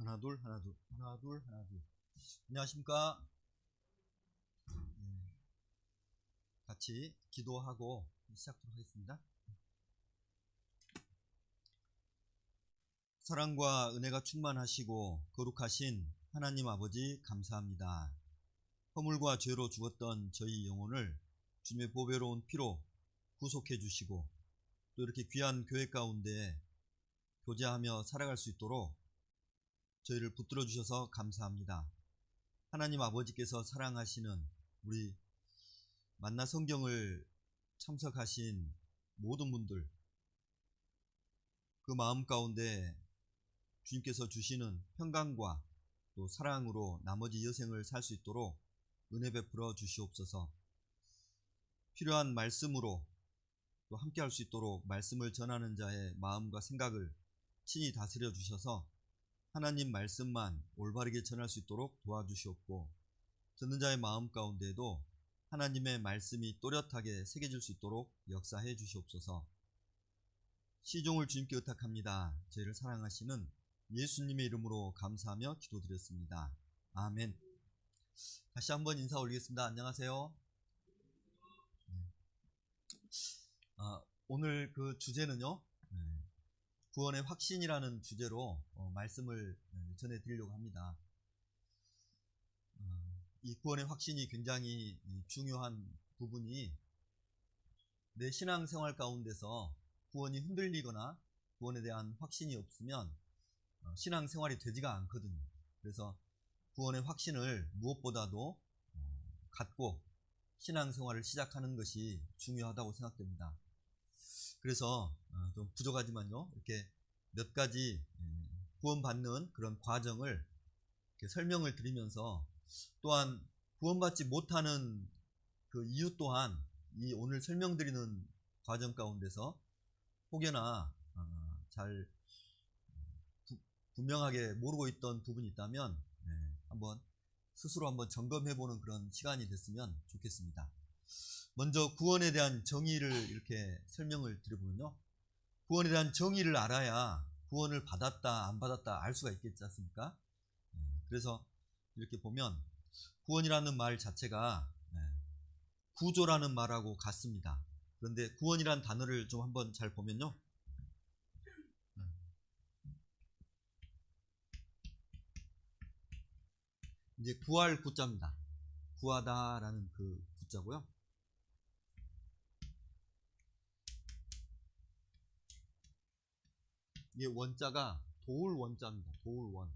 하나 둘 하나 둘 하나 둘 하나 둘. 안녕하십니까? 같이 기도하고 시작하도록 하겠습니다. 사랑과 은혜가 충만하시고 거룩하신 하나님 아버지 감사합니다. 허물과 죄로 죽었던 저희 영혼을 주님의 보배로운 피로 구속해 주시고 또 이렇게 귀한 교회 가운데 교제하며 살아갈 수 있도록 저희를 붙들어 주셔서 감사합니다. 하나님 아버지께서 사랑하시는 우리 만나 성경을 참석하신 모든 분들, 그 마음 가운데 주님께서 주시는 평강과 또 사랑으로 나머지 여생을 살 수 있도록 은혜 베풀어 주시옵소서. 필요한 말씀으로 또 함께 할 수 있도록 말씀을 전하는 자의 마음과 생각을 친히 다스려 주셔서 하나님 말씀만 올바르게 전할 수 있도록 도와주시옵고, 듣는 자의 마음 가운데에도 하나님의 말씀이 또렷하게 새겨질 수 있도록 역사해 주시옵소서. 시종을 주님께 의탁합니다. 저희를 사랑하시는 예수님의 이름으로 감사하며 기도드렸습니다. 아멘. 다시 한번 인사 올리겠습니다. 안녕하세요. 오늘 그 주제는요, 구원의 확신이라는 주제로 말씀을 전해드리려고 합니다. 이 구원의 확신이 굉장히 중요한 부분이, 내 신앙생활 가운데서 구원이 흔들리거나 구원에 대한 확신이 없으면 신앙생활이 되지가 않거든요. 그래서 구원의 확신을 무엇보다도 갖고 신앙생활을 시작하는 것이 중요하다고 생각됩니다. 그래서 좀 부족하지만요, 이렇게 몇 가지 구원받는 그런 과정을 이렇게 설명을 드리면서, 또한 구원받지 못하는 그 이유 또한 이 오늘 설명드리는 과정 가운데서 혹여나 잘 분명하게 모르고 있던 부분이 있다면 한번 스스로 한번 점검해보는 그런 시간이 됐으면 좋겠습니다. 먼저 구원에 대한 정의를 이렇게 설명을 드려보면요, 구원에 대한 정의를 알아야 구원을 받았다 안 받았다 알 수가 있겠지 않습니까? 그래서 이렇게 보면 구원이라는 말 자체가 구조라는 말하고 같습니다. 그런데 구원이라는 단어를 좀 한번 잘 보면요, 이제 구할 구자입니다. 구하다라는 그 구자고요. 이게 원자가 도울 원자입니다. 도울 원.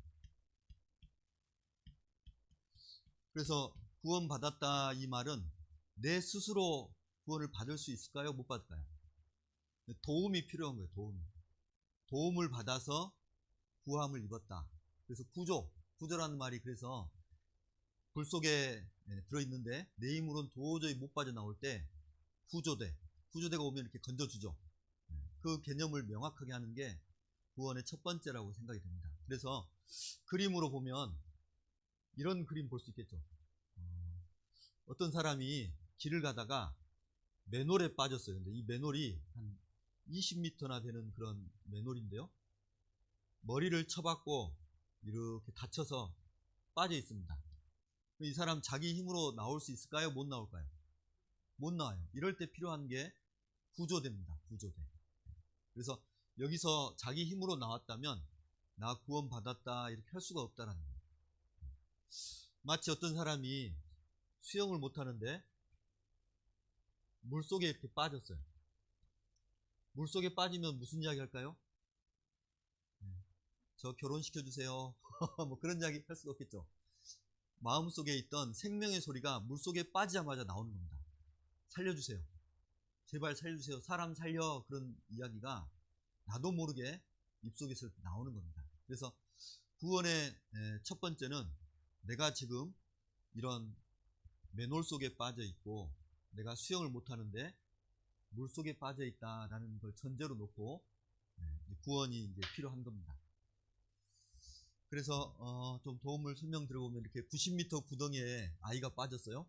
그래서 구원받았다 이 말은 내 스스로 구원을 받을 수 있을까요? 못 받을까요? 도움이 필요한 거예요. 도움을 받아서 구함을 입었다. 그래서 구조라는 말이, 그래서 불 속에 들어있는데 내 힘으로는 도저히 못 빠져나올 때 구조대가 오면 이렇게 건져주죠. 그 개념을 명확하게 하는 게 구원의 첫 번째라고 생각이 됩니다. 그래서 그림으로 보면 이런 그림 볼 수 있겠죠. 어떤 사람이 길을 가다가 맨홀에 빠졌어요. 근데 이 맨홀이 한 20m나 되는 그런 맨홀인데요, 머리를 쳐박고 이렇게 다쳐서 빠져 있습니다. 이 사람 자기 힘으로 나올 수 있을까요? 못 나올까요? 못 나와요. 이럴 때 필요한 게 구조대입니다. 구조대. 그래서 여기서 자기 힘으로 나왔다면 나 구원 받았다 이렇게 할 수가 없다라는 거예요. 마치 어떤 사람이 수영을 못하는데 물속에 이렇게 빠졌어요. 물속에 빠지면 무슨 이야기 할까요? 저 결혼시켜주세요. 뭐 그런 이야기 할 수가 없겠죠. 마음속에 있던 생명의 소리가 물속에 빠지자마자 나오는 겁니다. 살려주세요. 제발 살려주세요. 사람 살려. 그런 이야기가 나도 모르게 입속에서 나오는 겁니다. 그래서 구원의 첫 번째는 내가 지금 이런 맨홀 속에 빠져 있고 내가 수영을 못하는데 물 속에 빠져 있다라는 걸 전제로 놓고 구원이 이제 필요한 겁니다. 그래서 좀 도움을 설명드려보면, 이렇게 90m 구덩이에 아이가 빠졌어요.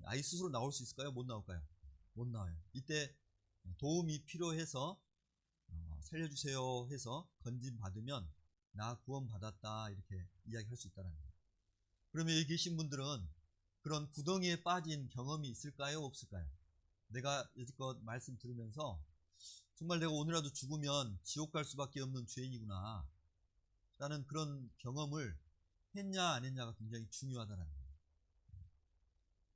아이 스스로 나올 수 있을까요? 못 나올까요? 못 나와요. 이때 도움이 필요해서 살려주세요 해서 건진 받으면 나 구원받았다 이렇게 이야기할 수 있다는 거예요. 그러면 여기 계신 분들은 그런 구덩이에 빠진 경험이 있을까요? 없을까요? 내가 여지껏 말씀 들으면서 정말 내가 오늘라도 죽으면 지옥 갈 수밖에 없는 죄인이구나 라는 그런 경험을 했냐 안 했냐가 굉장히 중요하다는 거예요.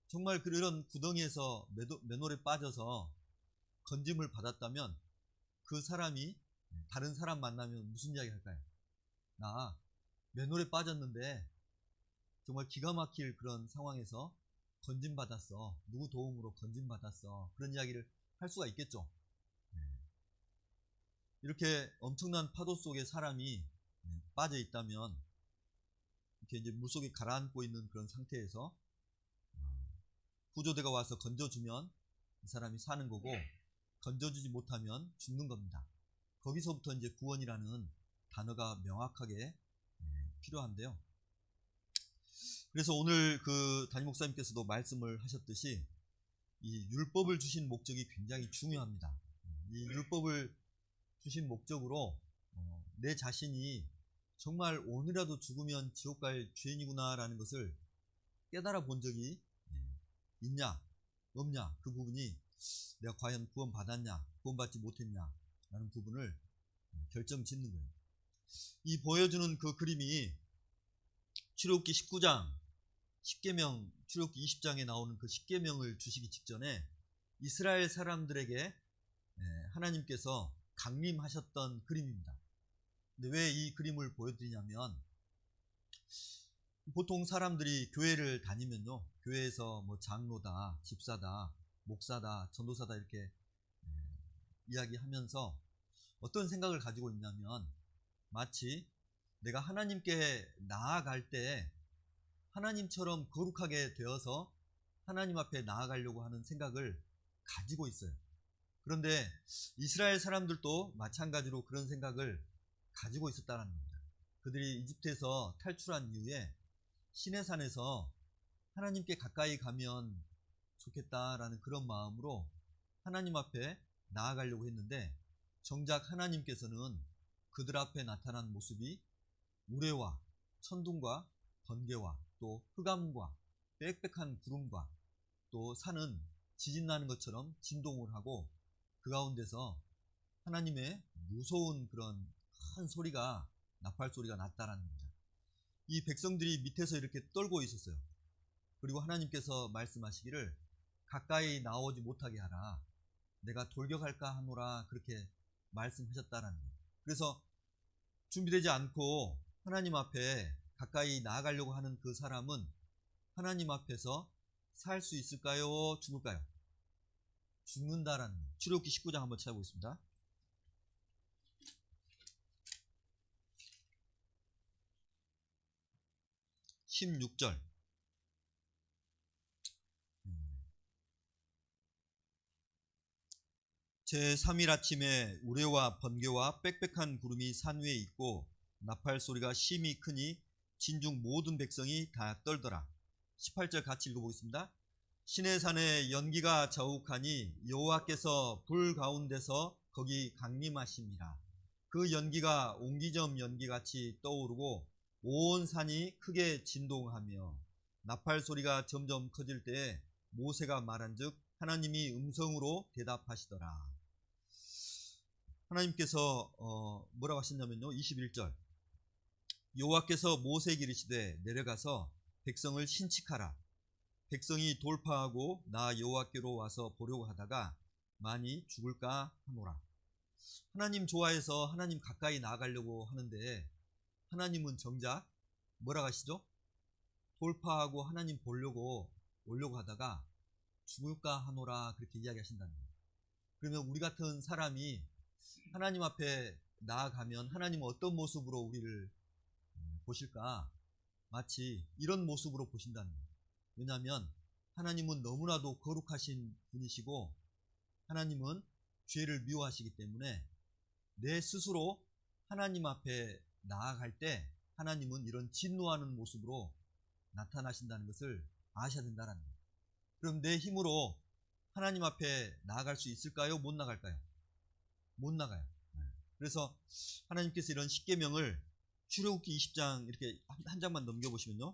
정말 그런 구덩이에서 맨홀에 빠져서 건짐을 받았다면 그 사람이 다른 사람 만나면 무슨 이야기 할까요? 나 맨홀에 빠졌는데 정말 기가 막힐 그런 상황에서 건짐받았어. 누구 도움으로 건짐받았어. 그런 이야기를 할 수가 있겠죠. 이렇게 엄청난 파도 속에 사람이 빠져 있다면 이렇게 이제 물속에 가라앉고 있는 그런 상태에서 구조대가 와서 건져주면 이 사람이 사는 거고 건져주지 못하면 죽는 겁니다. 거기서부터 이제 구원이라는 단어가 명확하게 필요한데요. 그래서 오늘 그 담임 목사님께서도 말씀을 하셨듯이 이 율법을 주신 목적이 굉장히 중요합니다. 이 율법을 주신 목적으로 내 자신이 정말 오늘이라도 죽으면 지옥 갈 죄인이구나라는 것을 깨달아 본 적이 있냐 없냐, 그 부분이 내가 과연 구원받았냐 구원받지 못했냐 라는 부분을 결정짓는 거예요. 이 보여주는 그 그림이 출애굽기 19장 10계명, 출애굽기 20장에 나오는 그 10계명을 주시기 직전에 이스라엘 사람들에게 하나님께서 강림하셨던 그림입니다. 근데 왜 이 그림을 보여드리냐면, 보통 사람들이 교회를 다니면요, 교회에서 뭐 장로다, 집사다, 목사다, 전도사다 이렇게 이야기하면서 어떤 생각을 가지고 있냐면, 마치 내가 하나님께 나아갈 때 하나님처럼 거룩하게 되어서 하나님 앞에 나아가려고 하는 생각을 가지고 있어요. 그런데 이스라엘 사람들도 마찬가지로 그런 생각을 가지고 있었다는 겁니다. 그들이 이집트에서 탈출한 이후에 시내산에서 하나님께 가까이 가면 좋겠다라는 그런 마음으로 하나님 앞에 나아가려고 했는데, 정작 하나님께서는 그들 앞에 나타난 모습이 우레와 천둥과 번개와 또 흑암과 빽빽한 구름과 또 산은 지진 나는 것처럼 진동을 하고 그 가운데서 하나님의 무서운 그런 큰 소리가, 나팔 소리가 났다라는 겁니다. 이 백성들이 밑에서 이렇게 떨고 있었어요. 그리고 하나님께서 말씀하시기를 가까이 나오지 못하게 하라, 내가 돌격할까 하노라, 그렇게 말씀하셨다라는 거예요. 그래서 준비되지 않고 하나님 앞에 가까이 나아가려고 하는 그 사람은 하나님 앞에서 살 수 있을까요? 죽을까요? 죽는다라는 거예요. 출애굽기 19장 한번 찾아보겠습니다. 16절. 제3일 아침에 우레와 번개와 빽빽한 구름이 산 위에 있고 나팔 소리가 심히 크니 진중 모든 백성이 다 떨더라. 18절 같이 읽어보겠습니다. 시내산에 연기가 자욱하니 여호와께서 불 가운데서 거기 강림하심이라. 그 연기가 옹기점 연기같이 떠오르고 온 산이 크게 진동하며 나팔 소리가 점점 커질 때에 모세가 말한즉 하나님이 음성으로 대답하시더라. 하나님께서 뭐라고 하셨냐면요, 21절. 여호와께서 모세에게 이르시되 내려가서 백성을 신칙하라. 백성이 돌파하고 나 여호와께로 와서 보려고 하다가 많이 죽을까 하노라. 하나님 좋아해서 하나님 가까이 나아가려고 하는데 하나님은 정작 뭐라고 하시죠? 돌파하고 하나님 보려고 오려고 하다가 죽을까 하노라, 그렇게 이야기하신다는 거예요. 그러면 우리 같은 사람이 하나님 앞에 나아가면 하나님은 어떤 모습으로 우리를 보실까? 마치 이런 모습으로 보신다는 거예요. 왜냐하면 하나님은 너무나도 거룩하신 분이시고 하나님은 죄를 미워하시기 때문에 내 스스로 하나님 앞에 나아갈 때 하나님은 이런 진노하는 모습으로 나타나신다는 것을 아셔야 된다는 거예요. 그럼 내 힘으로 하나님 앞에 나아갈 수 있을까요? 못 나갈까요? 못 나가요. 그래서 하나님께서 이런 십계명을 출애굽기 20장 이렇게 한 장만 넘겨보시면요,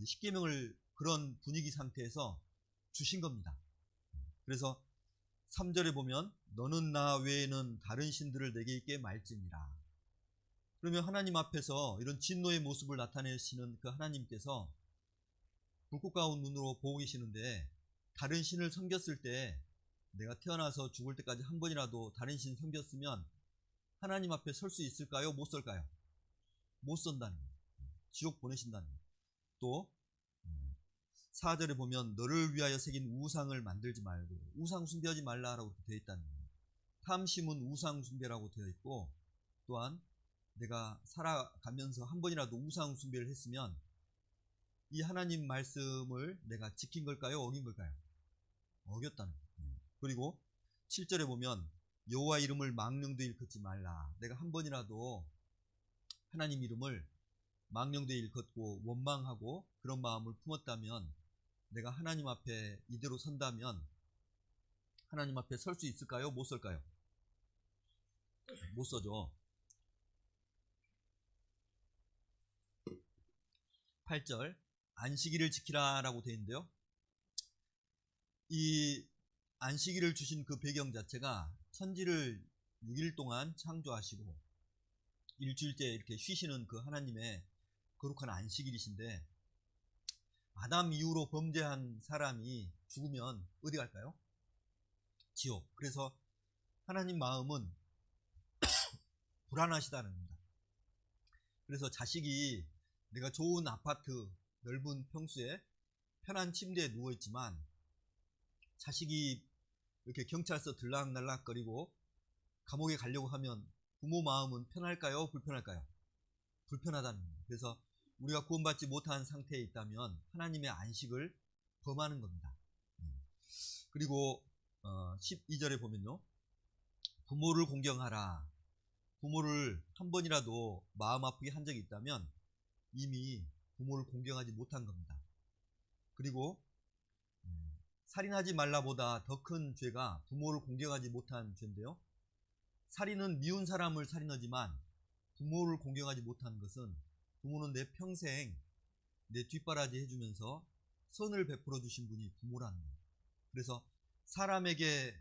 십계명을 그런 분위기 상태에서 주신 겁니다. 그래서 3절에 보면 너는 나 외에는 다른 신들을 내게 있게 말지니라. 그러면 하나님 앞에서 이런 진노의 모습을 나타내시는 그 하나님께서 불꽃 가운 눈으로 보고 계시는데, 다른 신을 섬겼을 때, 내가 태어나서 죽을 때까지 한 번이라도 다른 신 섬겼으면 하나님 앞에 설 수 있을까요? 못 설까요? 못 선다는 거예요. 지옥 보내신다는 거예요. 또 4절에 보면 너를 위하여 새긴 우상을 만들지 말고 우상 숭배하지 말라라고 되어 있다는 거예요. 탐심은 우상 숭배라고 되어 있고, 또한 내가 살아가면서 한 번이라도 우상 숭배를 했으면 이 하나님 말씀을 내가 지킨 걸까요? 어긴 걸까요? 어겼다는 거예요. 그리고 7절에 보면 여호와 이름을 망령되이 일컫지 말라. 내가 한 번이라도 하나님 이름을 망령되이 일컫고 원망하고 그런 마음을 품었다면, 내가 하나님 앞에 이대로 선다면 하나님 앞에 설 수 있을까요? 못 설까요? 못 서죠. 8절 안식일을 지키라 라고 되어 있는데요, 이 안식일을 주신 그 배경 자체가 천지를 6일 동안 창조하시고 일주일째 이렇게 쉬시는 그 하나님의 거룩한 안식일이신데, 아담 이후로 범죄한 사람이 죽으면 어디 갈까요? 지옥. 그래서 하나님 마음은 불안하시다는 겁니다. 그래서 자식이 내가 좋은 아파트 넓은 평수에 편한 침대에 누워있지만 자식이 이렇게 경찰서 들락날락거리고 감옥에 가려고 하면 부모 마음은 편할까요? 불편할까요? 불편하다는 겁니다. 그래서 우리가 구원받지 못한 상태에 있다면 하나님의 안식을 범하는 겁니다. 그리고 12절에 보면요, 부모를 공경하라. 부모를 한 번이라도 마음 아프게 한 적이 있다면 이미 부모를 공경하지 못한 겁니다. 그리고 살인하지 말라보다 더 큰 죄가 부모를 공경하지 못한 죄인데요, 살인은 미운 사람을 살인하지만 부모를 공경하지 못한 것은, 부모는 내 평생 내 뒷바라지 해주면서 선을 베풀어 주신 분이 부모라는 거예요. 그래서 사람에게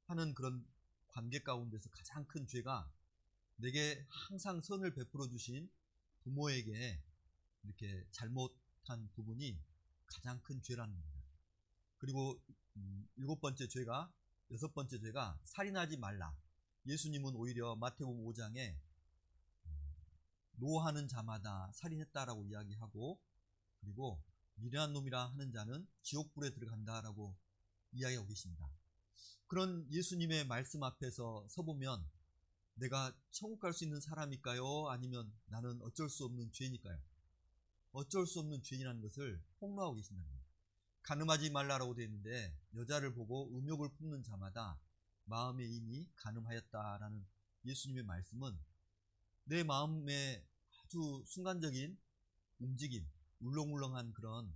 하는 그런 관계 가운데서 가장 큰 죄가 내게 항상 선을 베풀어 주신 부모에게 이렇게 잘못한 부분이 가장 큰 죄라는 겁니다. 그리고 7번째 죄가, 6번째 죄가 살인하지 말라. 예수님은 오히려 마태복음 5장에 노하는 자마다 살인했다라고 이야기하고, 그리고 미련한 놈이라 하는 자는 지옥불에 들어간다라고 이야기하고 계십니다. 그런 예수님의 말씀 앞에서 서보면 내가 천국 갈 수 있는 사람일까요? 아니면 나는 어쩔 수 없는 죄니까요? 어쩔 수 없는 죄인이라는 것을 폭로하고 계신다는 거예요. 간음하지 말라라고 되어 있는데, 여자를 보고 음욕을 품는 자마다 마음에 이미 간음하였다라는 예수님의 말씀은 내 마음의 아주 순간적인 움직임, 울렁울렁한 그런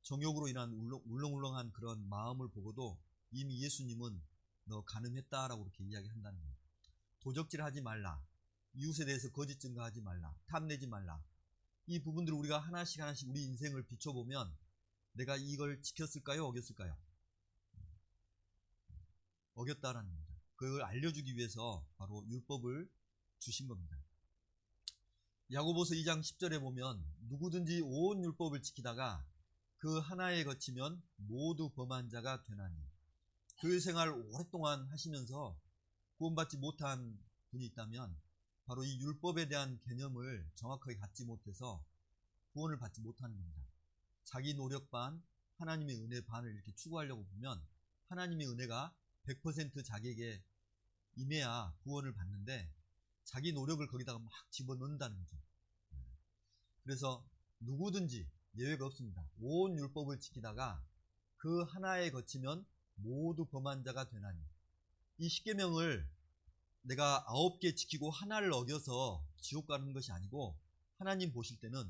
정욕으로 인한 울렁울렁한 그런 마음을 보고도 이미 예수님은 너 간음했다라고 이렇게 이야기한다는 거예요. 도적질하지 말라, 이웃에 대해서 거짓 증거하지 말라, 탐내지 말라. 이 부분들을 우리가 하나씩 하나씩 우리 인생을 비춰보면 내가 이걸 지켰을까요? 어겼을까요? 어겼다라는 겁니다. 그걸 알려주기 위해서 바로 율법을 주신 겁니다. 야고보서 2장 10절에 보면 누구든지 온 율법을 지키다가 그 하나에 거치면 모두 범한 자가 되나니, 교회 생활 오랫동안 하시면서 구원받지 못한 분이 있다면 바로 이 율법에 대한 개념을 정확하게 갖지 못해서 구원을 받지 못하는 겁니다. 자기 노력 반, 하나님의 은혜 반을 이렇게 추구하려고 보면 하나님의 은혜가 100% 자기에게 임해야 구원을 받는데, 자기 노력을 거기다가 막 집어넣는다는 거죠. 그래서 누구든지 예외가 없습니다. 온 율법을 지키다가 그 하나에 거치면 모두 범한 자가 되나니, 이 십계명을 내가 9개 지키고 하나를 어겨서 지옥 가는 것이 아니고, 하나님 보실 때는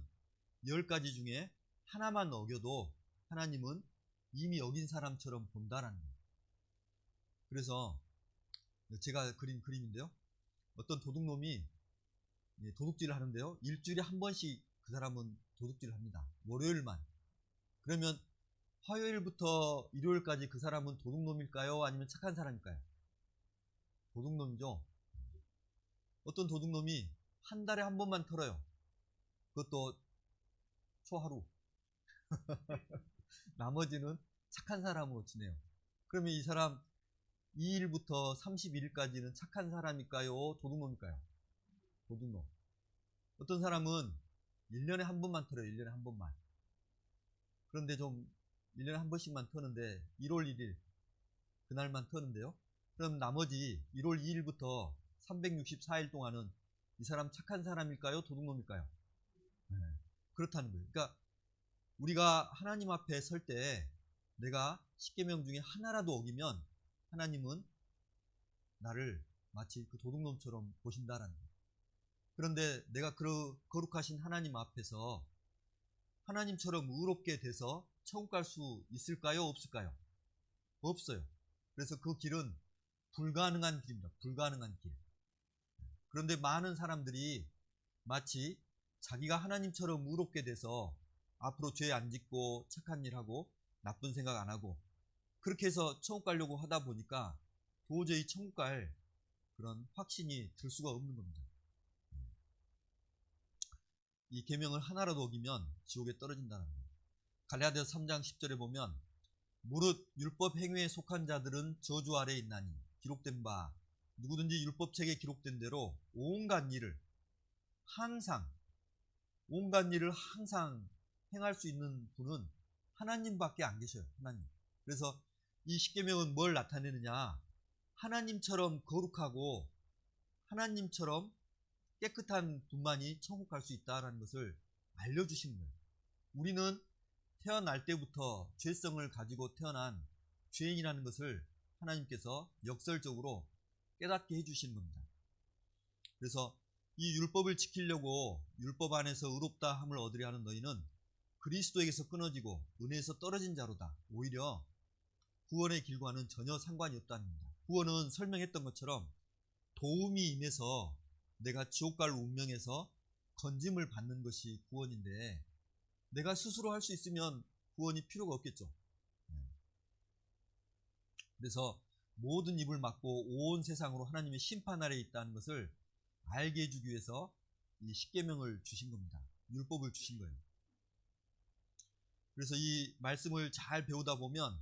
10가지 중에 하나만 어겨도 하나님은 이미 어긴 사람처럼 본다라는 거예요. 그래서 제가 그린 그림인데요, 어떤 도둑놈이 도둑질을 하는데요. 일주일에 한 번씩 그 사람은 도둑질을 합니다. 월요일만. 그러면 화요일부터 일요일까지 그 사람은 도둑놈일까요? 아니면 착한 사람일까요? 도둑놈이죠. 어떤 도둑놈이 한 달에 한 번만 털어요. 그것도 초하루. 나머지는 착한 사람으로 지내요. 그러면 이 사람 2일부터 31일까지는 착한 사람일까요? 도둑놈일까요? 도둑놈. 어떤 사람은 1년에 한 번만 털어요. 1년에 한 번만. 그런데 좀 1년에 한 번씩만 터는데 1월 1일 그날만 터는데요. 그럼 나머지 1월 2일부터 364일 동안은 이 사람 착한 사람일까요? 도둑놈일까요? 네. 그렇다는 거예요. 그러니까 우리가 하나님 앞에 설 때 내가 십계명 중에 하나라도 어기면 하나님은 나를 마치 그 도둑놈처럼 보신다라는 거예요. 그런데 내가 그 거룩하신 하나님 앞에서 하나님처럼 의롭게 돼서 천국 갈 수 있을까요? 없을까요? 없어요. 그래서 그 길은 불가능한 길입니다. 불가능한 길. 그런데 많은 사람들이 마치 자기가 하나님처럼 의롭게 돼서 앞으로 죄 안 짓고 착한 일 하고 나쁜 생각 안 하고 그렇게 해서 천국 가려고 하다 보니까 도저히 천국 갈 그런 확신이 들 수가 없는 겁니다. 이 계명을 하나라도 어기면 지옥에 떨어진다는 거예요. 갈라디아서 3장 10절에 보면 무릇 율법 행위에 속한 자들은 저주 아래에 있나니 기록된 바 누구든지 율법책에 기록된 대로 온갖 일을 항상 행할 수 있는 분은 하나님밖에 안 계셔요. 하나님. 그래서 이 십계명은 뭘 나타내느냐? 하나님처럼 거룩하고 하나님처럼 깨끗한 분만이 천국 갈 수 있다는 것을 알려주시는 거예요. 우리는 태어날 때부터 죄성을 가지고 태어난 죄인이라는 것을 하나님께서 역설적으로 깨닫게 해주시는 겁니다. 그래서 이 율법을 지키려고 율법 안에서 의롭다 함을 얻으려 하는 너희는 그리스도에게서 끊어지고 은혜에서 떨어진 자로다. 오히려 구원의 길과는 전혀 상관이 없다는 겁니다. 구원은 설명했던 것처럼 도움이 임해서 내가 지옥 갈 운명에서 건짐을 받는 것이 구원인데 내가 스스로 할 수 있으면 구원이 필요가 없겠죠. 그래서 모든 입을 막고 온 세상으로 하나님의 심판 아래에 있다는 것을 알게 해주기 위해서 이 십계명을 주신 겁니다. 율법을 주신 거예요. 그래서 이 말씀을 잘 배우다 보면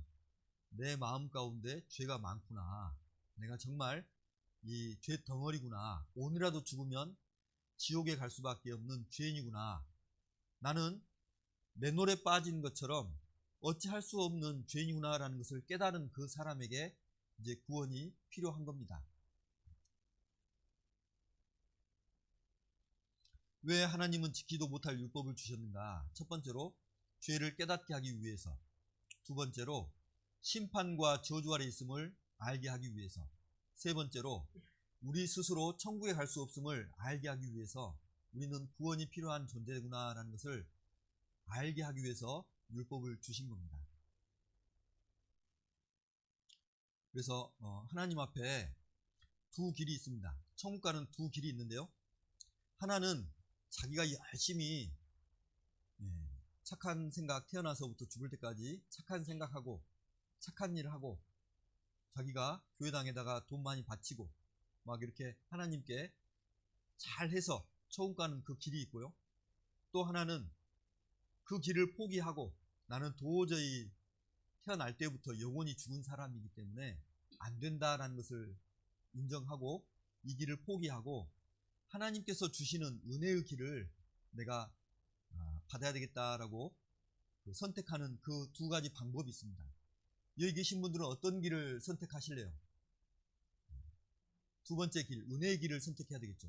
내 마음 가운데 죄가 많구나. 내가 정말 이 죄 덩어리구나. 오늘이라도 죽으면 지옥에 갈 수밖에 없는 죄인이구나. 나는 맨홀에 빠진 것처럼 어찌할 수 없는 죄인이구나라는 것을 깨달은 그 사람에게 이제 구원이 필요한 겁니다. 왜 하나님은 지키도 못할 율법을 주셨는가? 첫 번째로 죄를 깨닫게 하기 위해서, 두 번째로 심판과 저주 아래 있음을 알게 하기 위해서, 세 번째로 우리 스스로 천국에 갈 수 없음을 알게 하기 위해서 우리는 구원이 필요한 존재구나라는 것을 알게 하기 위해서 율법을 주신 겁니다. 그래서 하나님 앞에 두 길이 있습니다. 천국 가는 두 길이 있는데요. 하나는 자기가 열심히 착한 생각, 태어나서부터 죽을 때까지 착한 생각하고 착한 일을 하고 자기가 교회당에다가 돈 많이 바치고 막 이렇게 하나님께 잘해서 천국 가는 그 길이 있고요. 또 하나는 그 길을 포기하고 나는 도저히 태어날 때부터 영원히 죽은 사람이기 때문에 안 된다라는 것을 인정하고 이 길을 포기하고 하나님께서 주시는 은혜의 길을 내가 받아야 되겠다라고 선택하는 그 두 가지 방법이 있습니다. 여기 계신 분들은 어떤 길을 선택하실래요? 두 번째 길, 은혜의 길을 선택해야 되겠죠.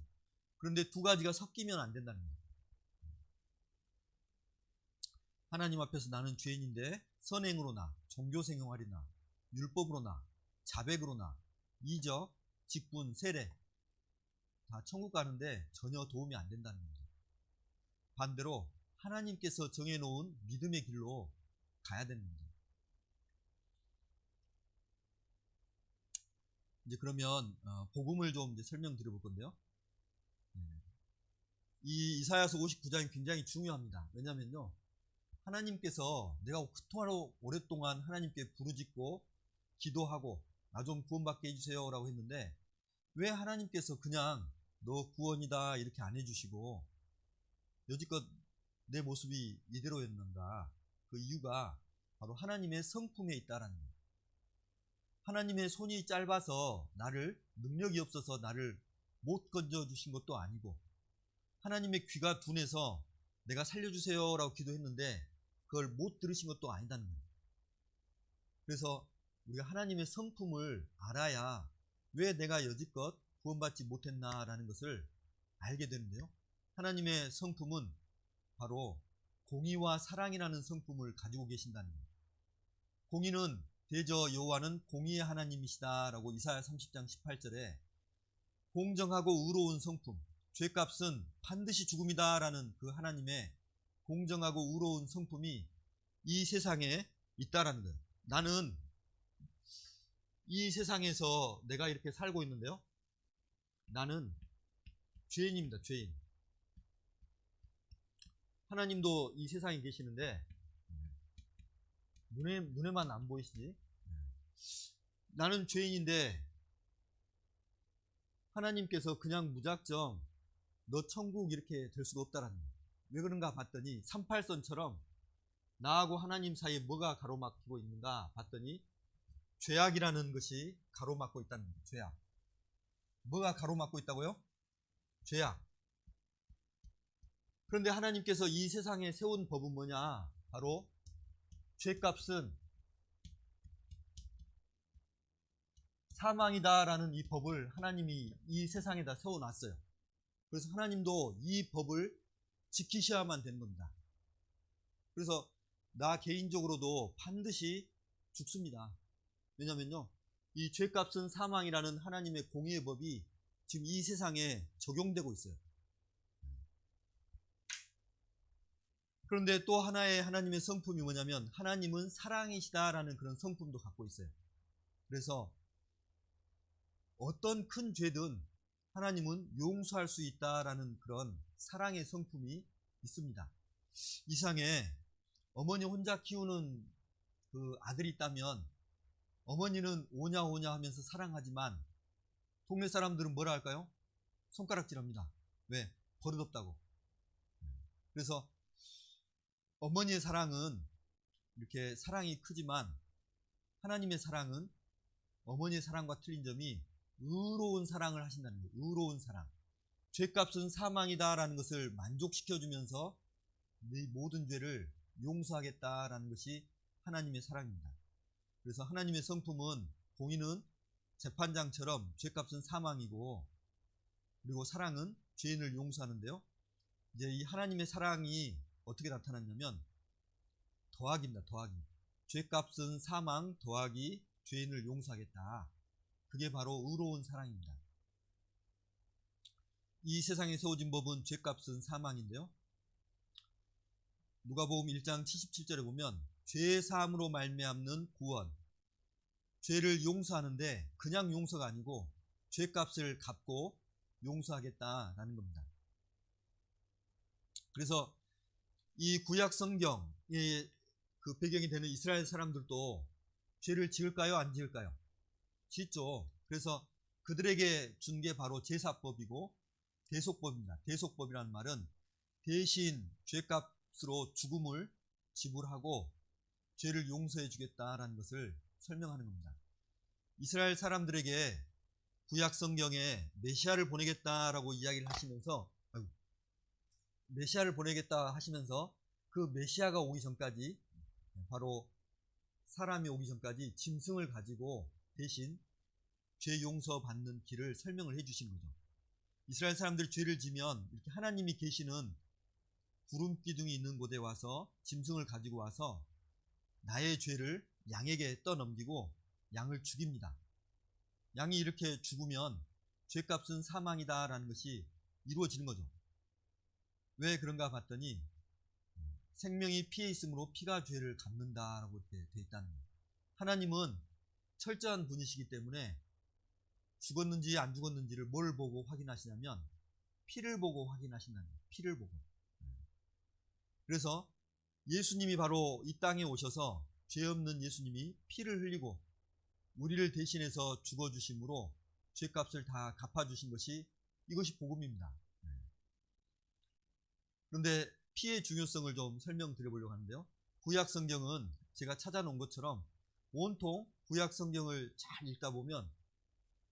그런데 두 가지가 섞이면 안 된다는 거예요. 하나님 앞에서 나는 죄인인데 선행으로나 종교생활이나 율법으로나 자백으로나 이적, 직분, 세례 다 천국 가는데 전혀 도움이 안 된다는 겁니다. 반대로 하나님께서 정해놓은 믿음의 길로 가야 되는 겁니다. 이제 그러면 복음을 좀 이제 설명드려 볼 건데요. 이 이사야서 59장이 굉장히 중요합니다. 왜냐면요, 하나님께서 내가 그토록 오랫동안 하나님께 부르짖고 기도하고 나 좀 구원받게 해주세요 라고 했는데, 왜 하나님께서 그냥 너 구원이다 이렇게 안 해주시고 여지껏 내 모습이 이대로였는가? 그 이유가 바로 하나님의 성품에 있다라는 거예요. 하나님의 손이 짧아서 나를, 능력이 없어서 나를 못 건져주신 것도 아니고, 하나님의 귀가 둔해서 내가 살려주세요 라고 기도했는데 그걸 못 들으신 것도 아니다는 거예요. 그래서 우리가 하나님의 성품을 알아야 왜 내가 여지껏 구원받지 못했나라는 것을 알게 되는데요. 하나님의 성품은 바로 공의와 사랑이라는 성품을 가지고 계신다는 거예요. 공의는 대저 여호와는 공의의 하나님이시다라고 이사야 30장 18절에 공정하고 의로운 성품, 죄값은 반드시 죽음이다라는 그 하나님의 공정하고 의로운 성품이 이 세상에 있다라는 거예요. 나는 이 세상에서 내가 이렇게 살고 있는데요, 나는 죄인입니다. 죄인. 하나님도 이 세상에 계시는데 눈에만 안 보이시지? 나는 죄인인데 하나님께서 그냥 무작정 너 천국 이렇게 될 수가 없다라는 거예요. 왜 그런가 봤더니 38선처럼 나하고 하나님 사이에 뭐가 가로막히고 있는가 봤더니 죄악이라는 것이 가로막고 있다는 거예요. 죄악. 뭐가 가로막고 있다고요? 죄악. 그런데 하나님께서 이 세상에 세운 법은 뭐냐? 바로 죄값은 사망이다라는 이 법을 하나님이 이 세상에다 세워놨어요. 그래서 하나님도 이 법을 지키셔야만 되는 겁니다. 그래서 나 개인적으로도 반드시 죽습니다. 왜냐면요, 이 죄값은 사망이라는 하나님의 공의의 법이 지금 이 세상에 적용되고 있어요. 그런데 또 하나의 하나님의 성품이 뭐냐면 하나님은 사랑이시다라는 그런 성품도 갖고 있어요. 그래서 어떤 큰 죄든 하나님은 용서할 수 있다라는 그런 사랑의 성품이 있습니다. 이 세상에 어머니 혼자 키우는 그 아들이 있다면 어머니는 오냐 오냐 하면서 사랑하지만 동네 사람들은 뭐라 할까요? 손가락질합니다. 왜? 버릇없다고. 그래서 어머니의 사랑은 이렇게 사랑이 크지만 하나님의 사랑은 어머니의 사랑과 틀린 점이 의로운 사랑을 하신다는 거예요. 의로운 사랑. 죄값은 사망이다라는 것을 만족시켜주면서 네 모든 죄를 용서하겠다라는 것이 하나님의 사랑입니다. 그래서 하나님의 성품은, 공의는 재판장처럼 죄값은 사망이고, 그리고 사랑은 죄인을 용서하는데요. 이제 이 하나님의 사랑이 어떻게 나타났냐면 더하기입니다. 더하기. 죄값은 사망 더하기 죄인을 용서하겠다. 그게 바로 의로운 사랑입니다. 이 세상에 세워진 법은 죄값은 사망인데요. 누가복음 1장 77절에 보면 죄 사함으로 말미암는 구원, 죄를 용서하는데 그냥 용서가 아니고 죄값을 갚고 용서하겠다라는 겁니다. 그래서 이 구약 성경의 그 배경이 되는 이스라엘 사람들도 죄를 지을까요? 안 지을까요? 짓죠. 그래서 그들에게 준 게 바로 제사법이고 대속법입니다. 대속법이라는 말은 대신 죄값으로 죽음을 지불하고 죄를 용서해 주겠다라는 것을 설명하는 겁니다. 이스라엘 사람들에게 구약 성경에 메시아를 보내겠다라고 이야기를 하시면서 그 메시아가 오기 전까지, 바로 사람이 오기 전까지 짐승을 가지고 대신 죄 용서 받는 길을 설명을 해 주신 거죠. 이스라엘 사람들이 죄를 지면 이렇게 하나님이 계시는 구름 기둥이 있는 곳에 와서 짐승을 가지고 와서 나의 죄를 양에게 떠넘기고 양을 죽입니다. 양이 이렇게 죽으면 죄값은 사망이다라는 것이 이루어지는 거죠. 왜 그런가 봤더니 생명이 피에 있으므로 피가 죄를 갚는다라고 이렇게 되어 있다는 거예요. 하나님은 철저한 분이시기 때문에 죽었는지 안 죽었는지를 뭘 보고 확인하시냐면 피를 보고 확인하신다는 거예요. 피를 보고. 그래서 예수님이 바로 이 땅에 오셔서 죄 없는 예수님이 피를 흘리고 우리를 대신해서 죽어주심으로 죄값을 다 갚아주신 것이 이것이 복음입니다. 그런데 피의 중요성을 좀 설명드려보려고 하는데요. 구약 성경은 제가 찾아놓은 것처럼 온통 구약 성경을 잘 읽다 보면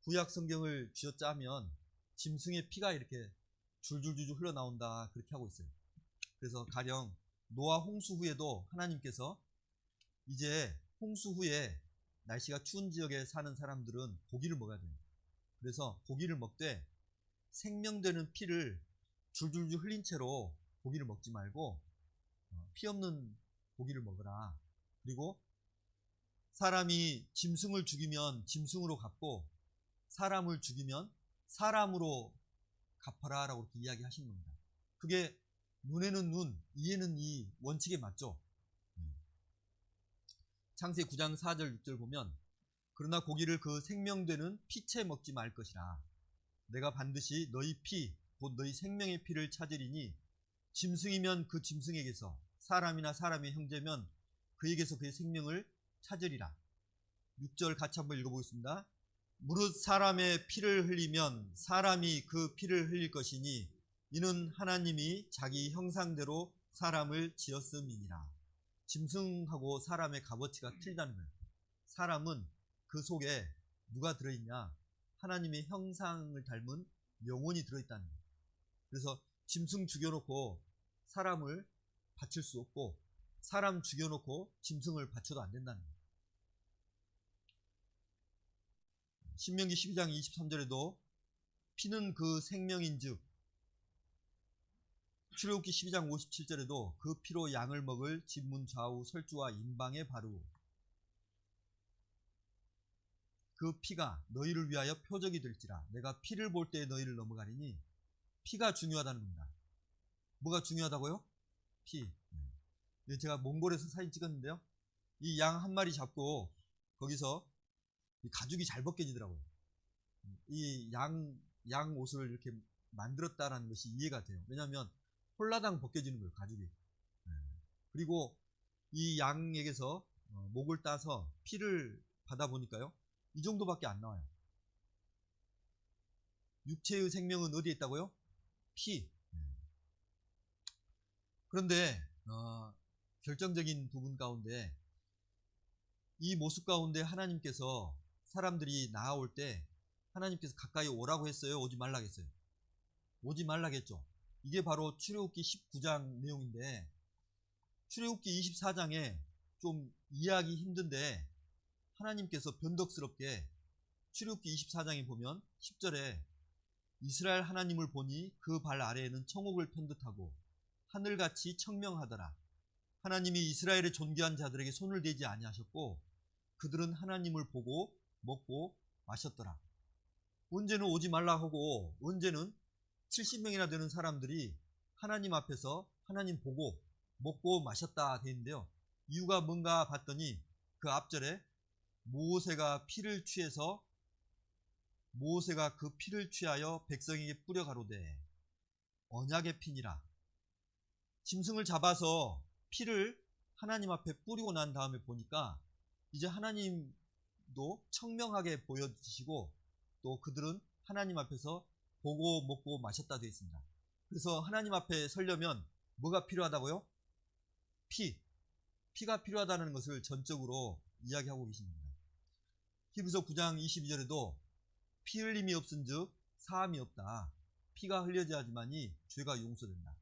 구약 성경을 쥐어짜면 짐승의 피가 이렇게 줄줄줄줄 흘러나온다 그렇게 하고 있어요. 그래서 가령 노아 홍수 후에도 하나님께서 이제 홍수 후에 날씨가 추운 지역에 사는 사람들은 고기를 먹어야 돼요. 그래서 고기를 먹되 생명되는 피를 줄줄줄 흘린 채로 고기를 먹지 말고 피 없는 고기를 먹으라. 그리고 사람이 짐승을 죽이면 짐승으로 갚고 사람을 죽이면 사람으로 갚아라 라고 이렇게 이야기하신 겁니다. 그게 눈에는 눈, 이에는 이 원칙에 맞죠. 창세기 9장 4절 6절 보면 그러나 고기를 그 생명되는 피채 먹지 말 것이라. 내가 반드시 너희 피, 곧 너희 생명의 피를 찾으리니 짐승이면 그 짐승에게서 사람이나 사람의 형제면 그에게서 그의 생명을 찾으리라. 6절 같이 한번 읽어보겠습니다. 무릇 사람의 피를 흘리면 사람이 그 피를 흘릴 것이니 이는 하나님이 자기 형상대로 사람을 지었음이니라. 짐승하고 사람의 값어치가 틀리다는 거예요. 사람은 그 속에 누가 들어있냐? 하나님의 형상을 닮은 영혼이 들어있다는 거예요. 그래서 짐승 죽여놓고 사람을 바칠 수 없고 사람 죽여놓고 짐승을 바쳐도 안 된다는 거예요. 신명기 12장 23절에도 피는 그 생명인즉, 출애굽기 12장 57절에도 그 피로 양을 먹을 집문 좌우 설주와 임방의 바루, 그 피가 너희를 위하여 표적이 될지라. 내가 피를 볼 때 너희를 넘어가리니 피가 중요하다는 겁니다. 뭐가 중요하다고요? 피. 제가 몽골에서 사진 찍었는데요. 이 양 한 마리 잡고 거기서 이 가죽이 잘 벗겨지더라고요. 이 양 옷을 이렇게 만들었다라는 것이 이해가 돼요. 왜냐하면 홀라당 벗겨지는 거예요, 가죽이. 그리고 이 양에게서 목을 따서 피를 받아보니까요, 이 정도밖에 안 나와요. 육체의 생명은 어디에 있다고요? 피. 그런데 결정적인 부분 가운데 이 모습 가운데 하나님께서 사람들이 나아올 때 하나님께서 가까이 오라고 했어요? 오지 말라고 했어요? 오지 말라고 했죠. 이게 바로 출애굽기 19장 내용인데 출애굽기 24장에 좀 이해하기 힘든데 하나님께서 변덕스럽게 출애굽기 24장에 보면 10절에 이스라엘 하나님을 보니 그 발 아래에는 청옥을 편듯하고 하늘같이 청명하더라. 하나님이 이스라엘의 존귀한 자들에게 손을 대지 아니하셨고 그들은 하나님을 보고 먹고 마셨더라. 언제는 오지 말라 하고 언제는 70명이나 되는 사람들이 하나님 앞에서 하나님 보고 먹고 마셨다 되는데요. 이유가 뭔가 봤더니 그 앞절에 모세가 그 피를 취하여 백성에게 뿌려 가로되 언약의 피니라. 짐승을 잡아서 피를 하나님 앞에 뿌리고 난 다음에 보니까 이제 하나님도 청명하게 보여지시고 또 그들은 하나님 앞에서 보고 먹고 마셨다 되어 있습니다. 그래서 하나님 앞에 서려면 뭐가 필요하다고요? 피가 필요하다는 것을 전적으로 이야기하고 계십니다. 히브리서 9장 22절에도 피 흘림이 없은즉 사함이 없다. 피가 흘려져야지만이 죄가 용서된다.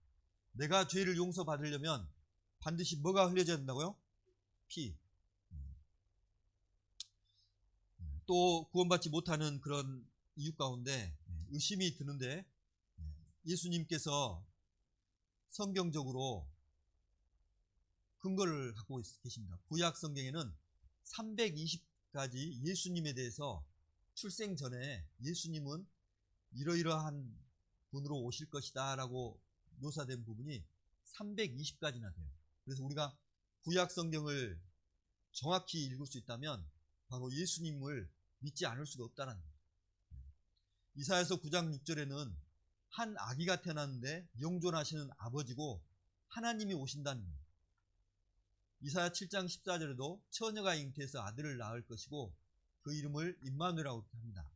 내가 죄를 용서받으려면 반드시 뭐가 흘려져야 된다고요? 피. 또 구원받지 못하는 그런 이유 가운데 의심이 드는데 예수님께서 성경적으로 근거를 갖고 계십니다. 구약 성경에는 320가지 예수님에 대해서 출생 전에 예수님은 이러이러한 분으로 오실 것이다 라고 묘사된 부분이 320가지나 돼요. 그래서 우리가 구약 성경을 정확히 읽을 수 있다면 바로 예수님을 믿지 않을 수가 없다는 거예요. 이사야서 9장 6절에는 한 아기가 태어났는데 영존하시는 아버지고 하나님이 오신다는 거예요. 이사야 7장 14절에도 처녀가 잉태해서 아들을 낳을 것이고 그 이름을 임마누엘이라고 합니다.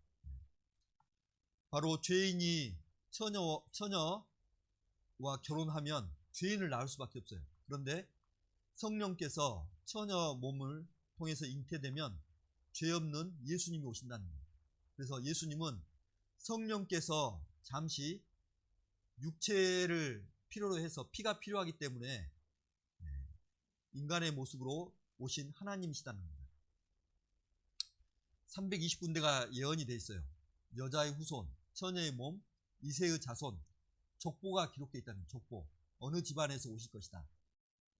바로 죄인이 처녀와 결혼하면 죄인을 낳을 수밖에 없어요. 그런데 성령께서 처녀 몸을 통해서 잉태되면 죄 없는 예수님이 오신다는 거예요. 그래서 예수님은 성령께서 잠시 육체를 필요로 해서 피가 필요하기 때문에 인간의 모습으로 오신 하나님이시다는 겁니다. 320군데가 예언이 되어 있어요. 여자의 후손, 처녀의 몸, 이새의 자손, 족보가 기록되어 있다는 족보. 어느 집안에서 오실 것이다.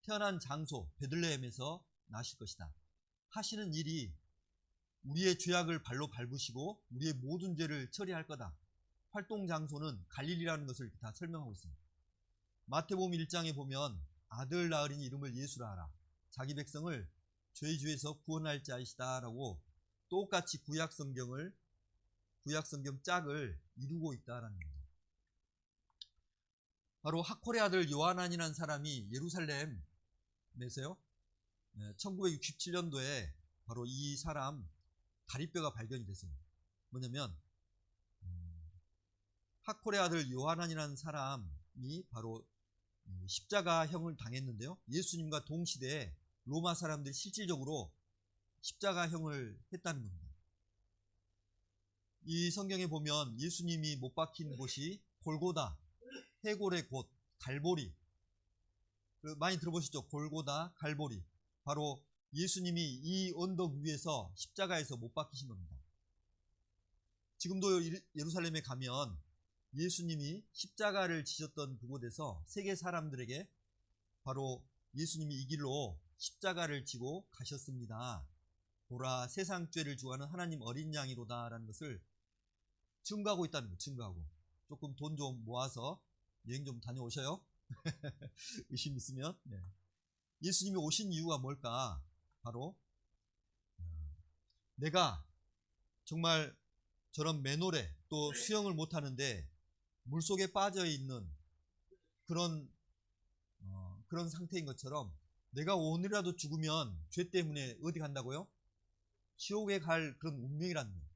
태어난 장소, 베들레헴에서 나실 것이다. 하시는 일이 우리의 죄악을 발로 밟으시고 우리의 모든 죄를 처리할 거다. 활동 장소는 갈릴리라는 것을 다 설명하고 있습니다. 마태복음 1장에 보면 아들 낳으리니 이름을 예수라 하라. 자기 백성을 죄의 주에서 구원할 자이시다 라고 똑같이 구약성경 짝을 이루고 있다라는 겁니다. 바로 학콜의 아들 요하난이라는 사람이 예루살렘에서요 1967년도에 바로 이 사람 다리뼈가 발견이 됐어요. 뭐냐면 학콜의 아들 요하난이라는 사람이 바로 십자가형을 당했는데요. 예수님과 동시대에 로마 사람들이 실질적으로 십자가형을 했다는 겁니다. 이 성경에 보면 예수님이 못 박힌 곳이 골고다, 해골의 곳, 갈보리. 많이 들어보셨죠? 골고다, 갈보리. 바로 예수님이 이 언덕 위에서 십자가에서 못 박히신 겁니다. 지금도 예루살렘에 가면 예수님이 십자가를 지셨던 그곳에서 세계 사람들에게 바로 예수님이 이 길로 십자가를 지고 가셨습니다. 보라, 세상 죄를 주관하는 하나님 어린 양이로다 라는 것을 증거하고 있다는 거예요. 증거하고. 조금 돈 좀 모아서 여행 좀 다녀오셔요. 의심 있으면. 네. 예수님이 오신 이유가 뭘까? 바로 내가 정말 저런 맨홀에 또 수영을 못하는데 물속에 빠져있는 그런 상태인 것처럼 내가 오늘이라도 죽으면 죄 때문에 어디 간다고요? 지옥에 갈 그런 운명이라는 거예요.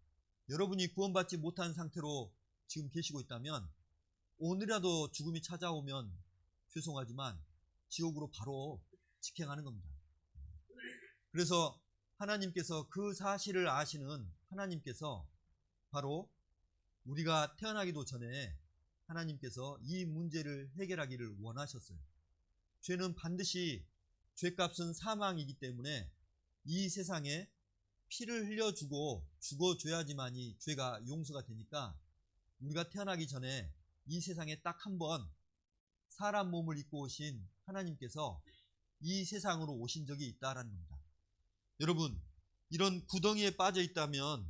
여러분이 구원받지 못한 상태로 지금 계시고 있다면 오늘이라도 죽음이 찾아오면 죄송하지만 지옥으로 바로 직행하는 겁니다. 그래서 하나님께서 그 사실을 아시는 하나님께서 바로 우리가 태어나기도 전에 하나님께서 이 문제를 해결하기를 원하셨어요. 죄는 반드시 죄값은 사망이기 때문에 이 세상에 피를 흘려주고 죽어줘야지만이 죄가 용서가 되니까 우리가 태어나기 전에 이 세상에 딱 한 번 사람 몸을 입고 오신 하나님께서 이 세상으로 오신 적이 있다라는 겁니다. 여러분, 이런 구덩이에 빠져 있다면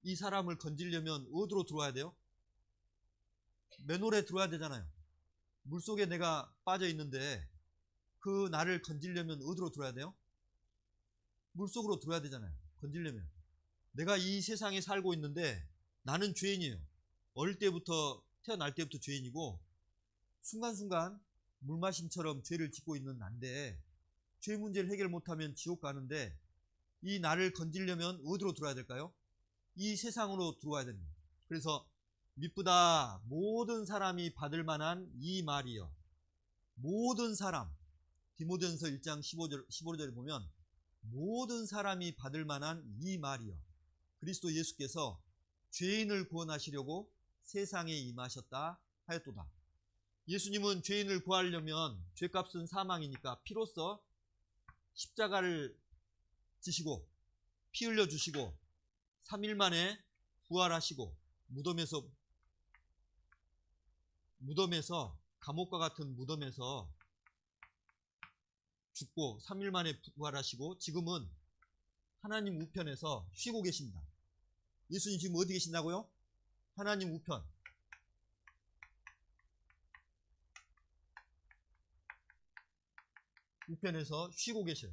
이 사람을 건지려면 어디로 들어와야 돼요? 맨홀에 들어와야 되잖아요. 물속에 내가 빠져 있는데 그 나를 건지려면 어디로 들어와야 돼요? 물속으로 들어와야 되잖아요. 건지려면. 내가 이 세상에 살고 있는데 나는 죄인이에요. 어릴 때부터, 태어날 때부터 죄인이고 순간순간 물마심처럼 죄를 짓고 있는 난데 죄 문제를 해결 못하면 지옥 가는데 이 나를 건지려면 어디로 들어와야 될까요? 이 세상으로 들어와야 됩니다. 그래서 미쁘다 모든 사람이 받을 만한 이 말이요. 모든 사람. 디모데전서 1장 15절에 보면 모든 사람이 받을 만한 이 말이요. 그리스도 예수께서 죄인을 구원하시려고 세상에 임하셨다 하였도다. 예수님은 죄인을 구하려면 죄값은 사망이니까 피로써 십자가를 지시고 피 흘려주시고 3일 만에 부활하시고 무덤에서 감옥과 같은 무덤에서 죽고 3일 만에 부활하시고 지금은 하나님 우편에서 쉬고 계십니다. 예수님 지금 어디 계신다고요? 하나님 우편. 우편에서 쉬고 계셔요.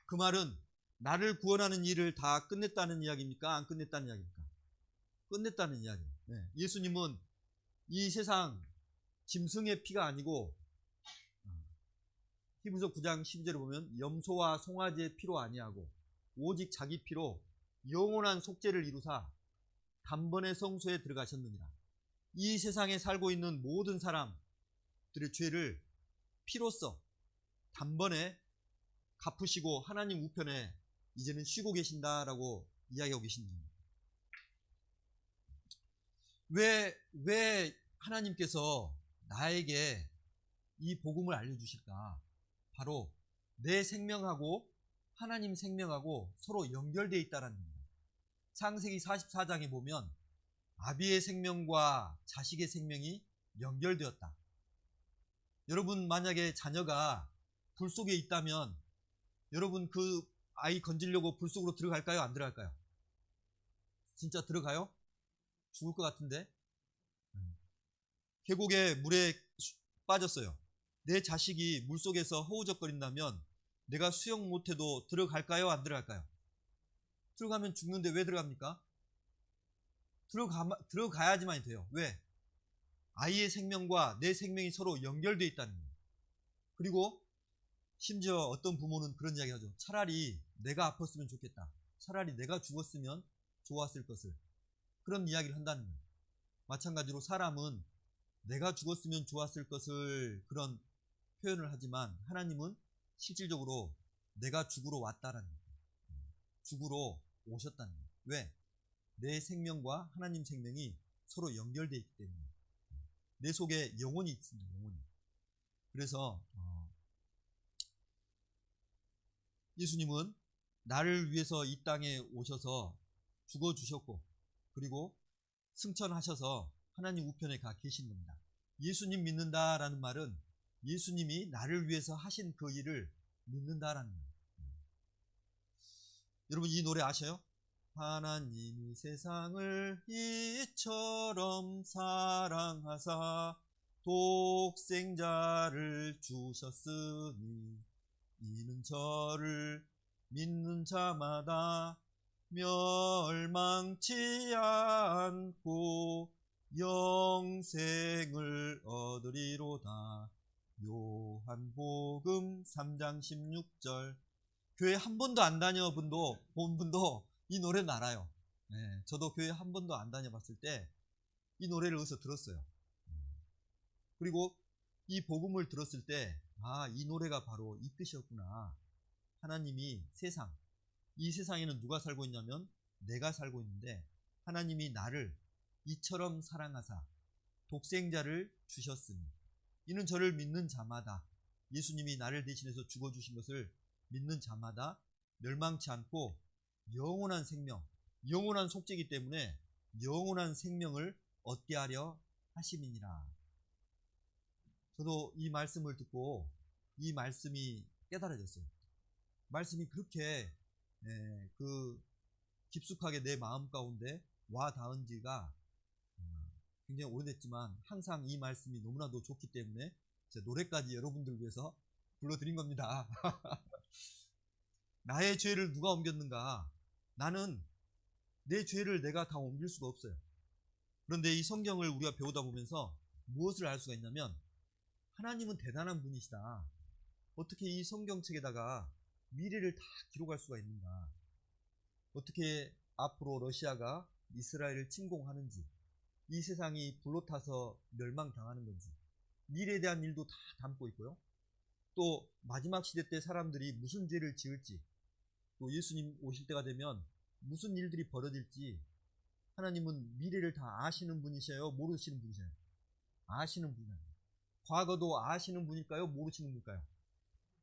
그 말은 나를 구원하는 일을 다 끝냈다는 이야기입니까? 안 끝냈다는 이야기입니까? 끝냈다는 이야기예요. 네. 예수님은 이 세상 짐승의 피가 아니고 히브리서 9장 12절에 보면 염소와 송아지의 피로 아니하고 오직 자기 피로 영원한 속죄를 이루사 단번에 성소에 들어가셨느니라. 이 세상에 살고 있는 모든 사람들의 죄를 피로써 단번에 갚으시고 하나님 우편에 이제는 쉬고 계신다라고 이야기하고 계십니다. 왜 하나님께서 나에게 이 복음을 알려주실까? 바로 내 생명하고 하나님 생명하고 서로 연결되어 있다는 겁니다. 창세기 44장에 보면 아비의 생명과 자식의 생명이 연결되었다. 여러분 만약에 자녀가 불 속에 있다면 여러분 그 아이 건지려고 불 속으로 들어갈까요? 안 들어갈까요? 진짜 들어가요? 죽을 것 같은데. 계곡에 물에 빠졌어요. 내 자식이 물속에서 허우적거린다면 내가 수영 못해도 들어갈까요? 안 들어갈까요? 들어가면 죽는데 왜 들어갑니까? 들어가야지만 돼요. 왜? 아이의 생명과 내 생명이 서로 연결되어 있다는 거예요. 그리고 심지어 어떤 부모는 그런 이야기 하죠. 차라리 내가 아팠으면 좋겠다. 차라리 내가 죽었으면 좋았을 것을. 그런 이야기를 한다는 거예요. 마찬가지로 사람은 내가 죽었으면 좋았을 것을 그런 표현을 하지만 하나님은 실질적으로 내가 죽으러 왔다라는 거예요. 죽으러 오셨다는 거예요. 왜? 내 생명과 하나님 생명이 서로 연결되어 있기 때문에. 내 속에 영혼이 있습니다. 영혼이. 그래서 예수님은 나를 위해서 이 땅에 오셔서 죽어주셨고 그리고 승천하셔서 하나님 우편에 가 계신 겁니다. 예수님 믿는다라는 말은 예수님이 나를 위해서 하신 그 일을 믿는다라는 거예요. 여러분 이 노래 아셔요? 하나님이 세상을 이처럼 사랑하사 독생자를 주셨으니 이는 저를 믿는 자마다 멸망치 않고 영생을 얻으리로다. 요한복음 3장 16절. 교회 한 번도 안 다녀본 분도 이 노래는 알아요. 네, 저도 교회 한 번도 안 다녀봤을 때 이 노래를 어디서 들었어요. 그리고 이 복음을 들었을 때 이 노래가 바로 이 뜻이었구나. 하나님이 이 세상에는 누가 살고 있냐면 내가 살고 있는데 하나님이 나를 이처럼 사랑하사 독생자를 주셨으니 이는 저를 믿는 자마다 예수님이 나를 대신해서 죽어주신 것을 믿는 자마다 멸망치 않고 영원한 생명, 영원한 속죄이기 때문에 영원한 생명을 얻게 하려 하심이니라. 저도 이 말씀을 듣고 이 말씀이 깨달아졌어요. 말씀이 그렇게 깊숙하게 내 마음 가운데 와 닿은 지가 굉장히 오래됐지만 항상 이 말씀이 너무나도 좋기 때문에 제 노래까지 여러분들 위해서 불러드린 겁니다. 나의 죄를 누가 옮겼는가? 나는 내 죄를 내가 다 옮길 수가 없어요. 그런데 이 성경을 우리가 배우다 보면서 무엇을 알 수가 있냐면 하나님은 대단한 분이시다. 어떻게 이 성경책에다가 미래를 다 기록할 수가 있는가? 어떻게 앞으로 러시아가 이스라엘을 침공하는지, 이 세상이 불로 타서 멸망당하는 건지, 미래에 대한 일도 다 담고 있고요. 또 마지막 시대 때 사람들이 무슨 죄를 지을지, 또 예수님 오실 때가 되면 무슨 일들이 벌어질지 하나님은 미래를 다 아시는 분이셔요? 모르시는 분이셔요? 아시는 분이에요. 과거도 아시는 분일까요? 모르시는 분일까요?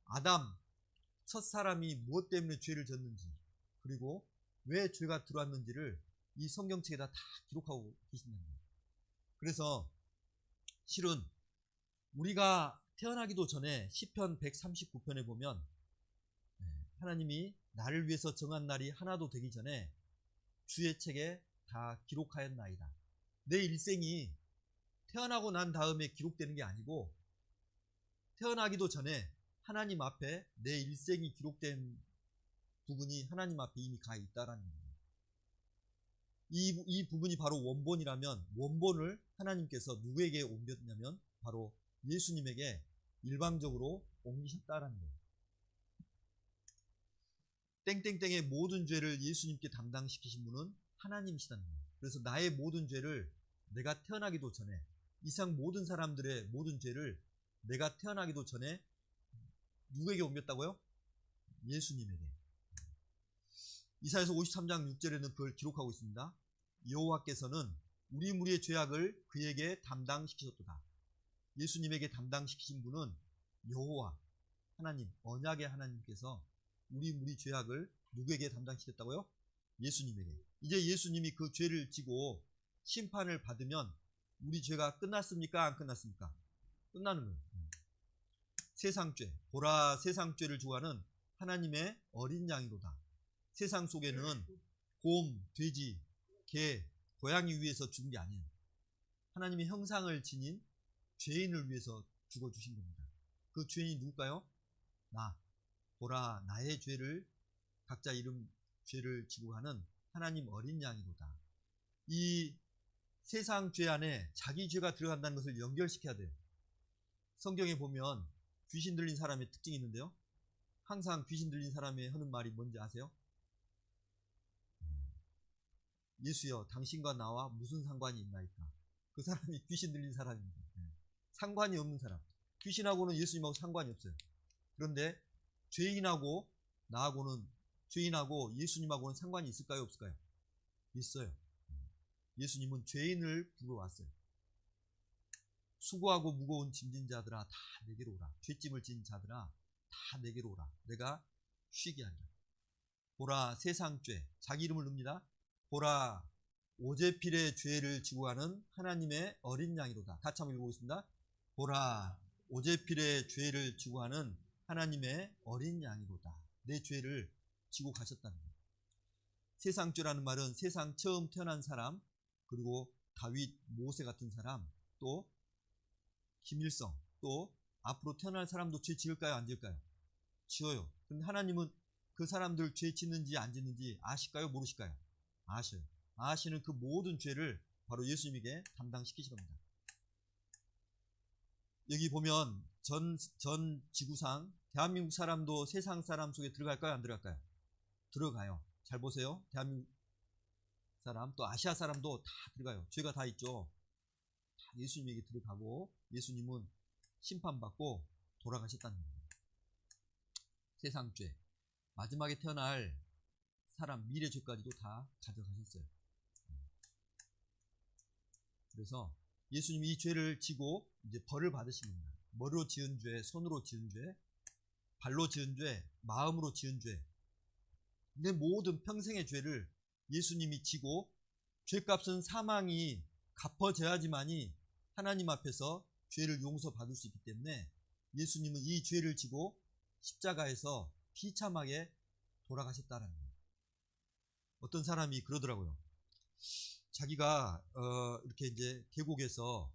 아담, 첫 사람이 무엇 때문에 죄를 졌는지 그리고 왜 죄가 들어왔는지를 이 성경책에다 다 기록하고 계신다는 거예요. 그래서 실은 우리가 태어나기도 전에 시편 139편에 보면 하나님이 나를 위해서 정한 날이 하나도 되기 전에 주의 책에 다 기록하였나이다. 내 일생이 태어나고 난 다음에 기록되는 게 아니고 태어나기도 전에 하나님 앞에 내 일생이 기록된 부분이 하나님 앞에 이미 가 있다라는 거예요. 이 부분이 바로 원본이라면 원본을 하나님께서 누구에게 옮겼냐면 바로 예수님에게 일방적으로 옮기셨다라는 거예요. 땡땡땡의 모든 죄를 예수님께 담당시키신 분은 하나님이시다는 거예요. 그래서 나의 모든 죄를 내가 태어나기도 전에, 이상 모든 사람들의 모든 죄를 내가 태어나기도 전에 누구에게 옮겼다고요? 예수님에게. 이사야서 53장 6절에는 그걸 기록하고 있습니다. 여호와께서는 우리 무리의 죄악을 그에게 담당시키셨도다. 예수님에게 담당시키신 분은 여호와 하나님, 언약의 하나님께서 우리 무리 죄악을 누구에게 담당시켰다고요? 예수님에게. 이제 예수님이 그 죄를 지고 심판을 받으면 우리 죄가 끝났습니까? 안 끝났습니까? 끝나는 거예요. 세상죄, 보라 세상죄를 주관하는 하나님의 어린 양이로다. 세상 속에는 곰, 돼지, 개, 고양이 위해서 죽은 게 아니에요. 하나님의 형상을 지닌 죄인을 위해서 죽어주신 겁니다. 그 죄인이 누굴까요? 나. 보라 나의 죄를 각자 이름 죄를 지고 가는 하나님 어린 양이로다. 이 세상 죄 안에 자기 죄가 들어간다는 것을 연결시켜야 돼요. 성경에 보면 귀신 들린 사람의 특징이 있는데요. 항상 귀신 들린 사람이 하는 말이 뭔지 아세요? 예수여, 당신과 나와 무슨 상관이 있나이까? 그 사람이 귀신 들린 사람입니다. 상관이 없는 사람. 귀신하고는 예수님하고 상관이 없어요. 그런데 죄인하고 나하고는, 죄인하고 예수님하고는 상관이 있을까요? 없을까요? 있어요. 예수님은 죄인을 불러왔어요. 수고하고 무거운 짐진 자들아 다 내게로 오라. 죄짐을 진 자들아 다 내게로 오라. 내가 쉬게 하리라. 보라 세상 죄, 자기 이름을 늡니다. 보라 오제필의 죄를 지고 가는 하나님의 어린 양이로다. 같이 한번 읽어보겠습니다. 보라 오제필의 죄를 지고 가는 하나님의 어린 양이로다. 내 죄를 지고 가셨다는 거예요. 세상 죄라는 말은 세상 처음 태어난 사람, 그리고 다윗, 모세 같은 사람, 또 김일성, 또 앞으로 태어날 사람도 죄 지을까요? 안 지을까요? 지어요. 근데 하나님은 그 사람들 죄 짓는지 안 짓는지 아실까요? 모르실까요? 아셔요. 아시는 그 모든 죄를 바로 예수님에게 담당시키신 겁니다. 여기 보면 전 지구상 대한민국 사람도 세상 사람 속에 들어갈까요? 안 들어갈까요? 들어가요. 잘 보세요. 대한민국 사람, 또 아시아 사람도 다 들어가요. 죄가 다 있죠. 다 예수님에게 들어가고 예수님은 심판받고 돌아가셨다는 겁니다. 세상 죄, 마지막에 태어날 사람 미래 죄까지도 다 가져가셨어요. 그래서 예수님이 이 죄를 지고 이제 벌을 받으신 겁니다. 머리로 지은 죄, 손으로 지은 죄, 발로 지은 죄, 마음으로 지은 죄, 내 모든 평생의 죄를 예수님이 지고 죄값은 사망이 갚아져야지만이 하나님 앞에서 죄를 용서받을 수 있기 때문에 예수님은 이 죄를 지고 십자가에서 비참하게 돌아가셨다는 거예요. 어떤 사람이 그러더라고요. 자기가 이렇게 이제 계곡에서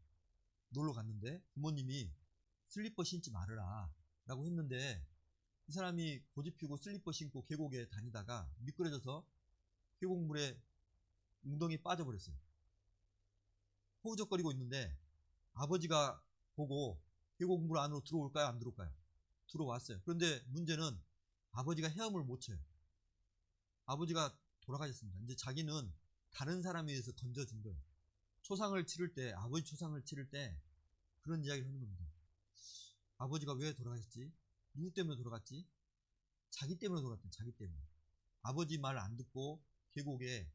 놀러 갔는데 부모님이 슬리퍼 신지 말아라 라고 했는데 이 사람이 고집 피우고 슬리퍼 신고 계곡에 다니다가 미끄러져서 계곡물에 웅덩이에 빠져버렸어요. 허우적거리고 있는데 아버지가 보고 계곡물 안으로 들어올까요? 안 들어올까요? 들어왔어요. 그런데 문제는 아버지가 헤엄을 못 쳐요. 아버지가 돌아가셨습니다. 이제 자기는 다른 사람에 의해서 건져진 거예요. 초상을 치를 때, 아버지 초상을 치를 때 그런 이야기를 하는 겁니다. 아버지가 왜 돌아가셨지? 누구 때문에 돌아갔지? 자기 때문에 돌아갔대. 자기 때문에. 아버지 말 안 듣고 계곡에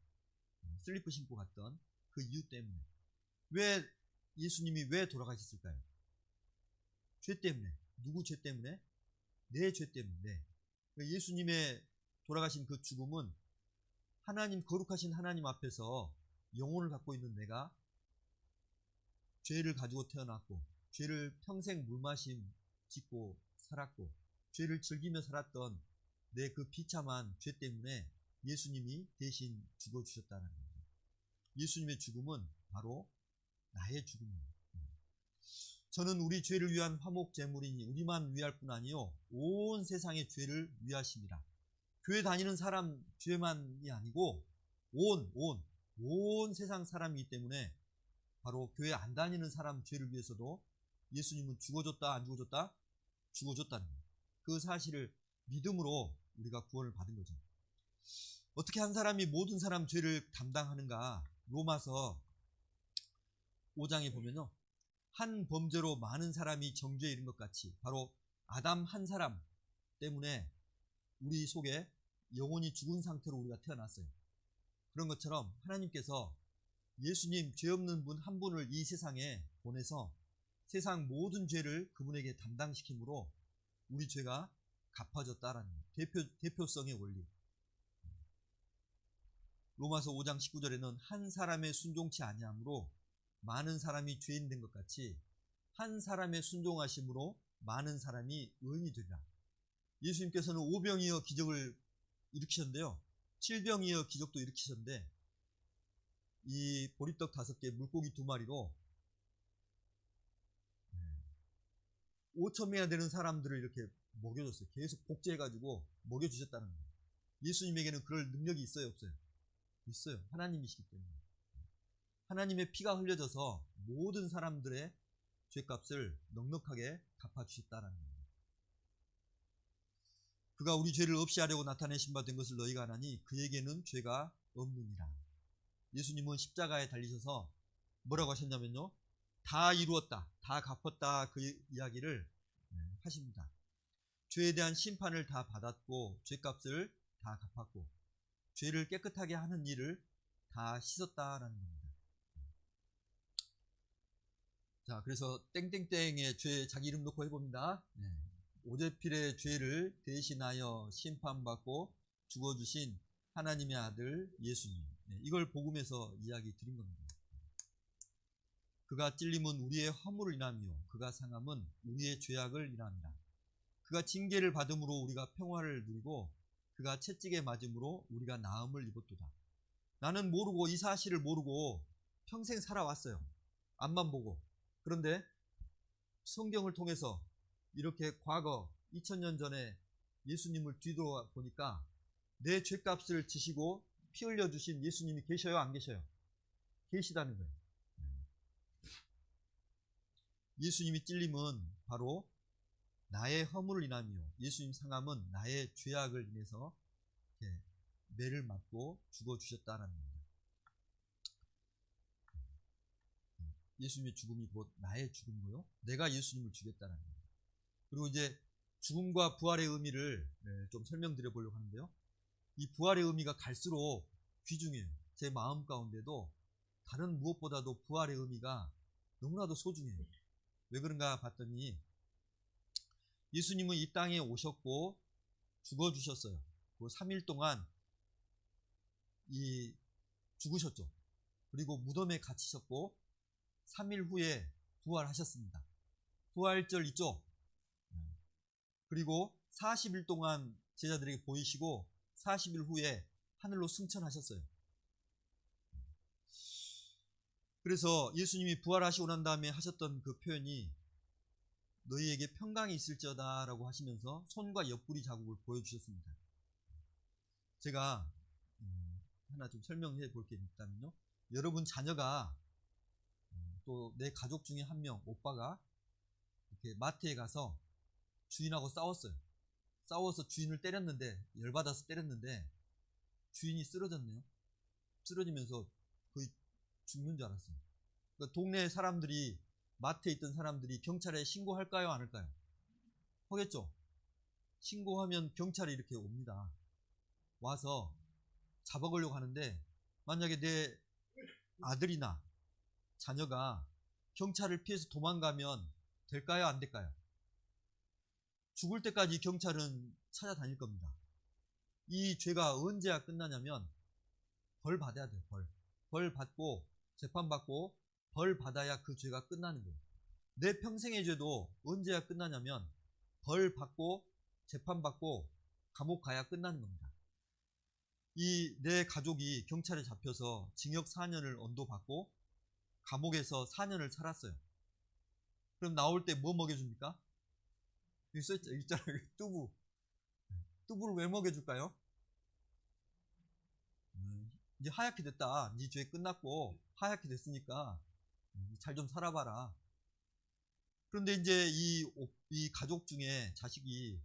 슬리퍼 신고 갔던 그 이유 때문에. 왜 예수님이 왜 돌아가셨을까요? 죄 때문에. 누구 죄 때문에? 내 죄 때문에. 예수님의 돌아가신 그 죽음은 하나님, 거룩하신 하나님 앞에서 영혼을 갖고 있는 내가 죄를 가지고 태어났고 죄를 평생 물마심 짓고 살았고 죄를 즐기며 살았던 내 그 비참한 죄 때문에 예수님이 대신 죽어주셨다는 겁니다. 예수님의 죽음은 바로 나의 죽음입니다. 저는 우리 죄를 위한 화목제물이니 우리만 위할 뿐 아니요 온 세상의 죄를 위하심이라. 교회 다니는 사람 죄만이 아니고 온 온 세상 사람이기 때문에 바로 교회 안 다니는 사람 죄를 위해서도 예수님은 죽어줬다 안 죽어줬다? 죽어줬다는 거예요. 그 사실을 믿음으로 우리가 구원을 받은 거죠. 어떻게 한 사람이 모든 사람 죄를 담당하는가? 로마서 5장에 보면요, 한 범죄로 많은 사람이 정죄에 이른 것 같이 바로 아담 한 사람 때문에 우리 속에 영혼이 죽은 상태로 우리가 태어났어요. 그런 것처럼 하나님께서 예수님, 죄 없는 분 한 분을 이 세상에 보내서 세상 모든 죄를 그분에게 담당시킴으로 우리 죄가 갚아졌다라는 대표성의 원리. 로마서 5장 19절에는 한 사람의 순종치 아니함으로 많은 사람이 죄인 된 것 같이 한 사람의 순종하심으로 많은 사람이 의인이 되리라. 예수님께서는 오병이어 기적을 일으키셨는데요, 칠병이어 기적도 일으키셨는데 이 보리떡 5개, 물고기 2마리로 5,000명이나 되는 사람들을 이렇게 먹여줬어요. 계속 복제해가지고 먹여주셨다는 거예요. 예수님에게는 그럴 능력이 있어요, 없어요? 있어요. 하나님이시기 때문에. 하나님의 피가 흘려져서 모든 사람들의 죄값을 넉넉하게 갚아주셨다는 거예요. 그가 우리 죄를 없이 하려고 나타내신 바 된 것을 너희가 아나니 그에게는 죄가 없느니라. 예수님은 십자가에 달리셔서 뭐라고 하셨냐면요, 다 이루었다, 다 갚았다, 그 이야기를 하십니다. 죄에 대한 심판을 다 받았고 죄값을 다 갚았고 죄를 깨끗하게 하는 일을 다 씻었다라는 겁니다. 자, 그래서 땡땡땡의 죄 자기 이름 놓고 해봅니다. 오재필의 죄를 대신하여 심판받고 죽어주신 하나님의 아들 예수님, 이걸 복음에서 이야기 드린 겁니다. 그가 찔림은 우리의 허물을 인하며 그가 상함은 우리의 죄악을 인하니라. 그가 징계를 받음으로 우리가 평화를 누리고 그가 채찍에 맞음으로 우리가 나음을 입었도다. 나는 모르고, 이 사실을 모르고 평생 살아왔어요. 앞만 보고. 그런데 성경을 통해서 이렇게 과거 2000년 전에 예수님을 뒤돌아보니까 내 죄값을 지시고 피 흘려주신 예수님이 계셔요, 안 계셔요? 계시다는 거예요. 예수님이 찔림은 바로 나의 허물을 인하며 예수님 상함은 나의 죄악을 인해서 매를 맞고 죽어주셨다는 겁니다. 예수님의 죽음이 곧 나의 죽음이고요, 내가 예수님을 죽였다는 겁니다. 그리고 이제 죽음과 부활의 의미를 좀 설명드려 보려고 하는데요, 이 부활의 의미가 갈수록 귀중해요. 제 마음 가운데도 다른 무엇보다도 부활의 의미가 너무나도 소중해요. 왜 그런가 봤더니 예수님은 이 땅에 오셨고 죽어주셨어요. 그 3일 동안 죽으셨죠. 그리고 무덤에 갇히셨고 3일 후에 부활하셨습니다. 부활절 있죠? 그리고 40일 동안 제자들에게 보이시고 40일 후에 하늘로 승천하셨어요. 그래서 예수님이 부활하시고 난 다음에 하셨던 그 표현이 너희에게 평강이 있을지어다 라고 하시면서 손과 옆구리 자국을 보여주셨습니다. 제가 하나 좀 설명해 볼 게 있다면요, 여러분 자녀가 또 내 가족 중에 한 명, 오빠가 이렇게 마트에 가서 주인하고 싸웠어요. 싸워서 주인을 때렸는데, 열받아서 때렸는데 주인이 쓰러졌네요. 쓰러지면서 거의 죽는 줄 알았어요. 그러니까 동네 사람들이, 마트에 있던 사람들이 경찰에 신고할까요, 안 할까요? 하겠죠. 신고하면 경찰이 이렇게 옵니다. 와서 잡아가려고 하는데 만약에 내 아들이나 자녀가 경찰을 피해서 도망가면 될까요, 안 될까요? 죽을 때까지 경찰은 찾아다닐 겁니다. 이 죄가 언제야 끝나냐면 벌 받아야 돼요. 벌 받고 재판받고 벌 받아야 그 죄가 끝나는 거예요. 내 평생의 죄도 언제야 끝나냐면 벌 받고 재판받고 감옥 가야 끝나는 겁니다. 이 내 가족이 경찰에 잡혀서 징역 4년을 언도받고 감옥에서 4년을 살았어요. 그럼 나올 때 뭐 먹여줍니까? 여기 써있잖아요. 뚜부. 뚜부를 왜 먹여줄까요? 이제 하얗게 됐다. 네 죄 끝났고 하얗게 됐으니까 잘 좀 살아봐라. 그런데 이제 이 가족 중에 자식이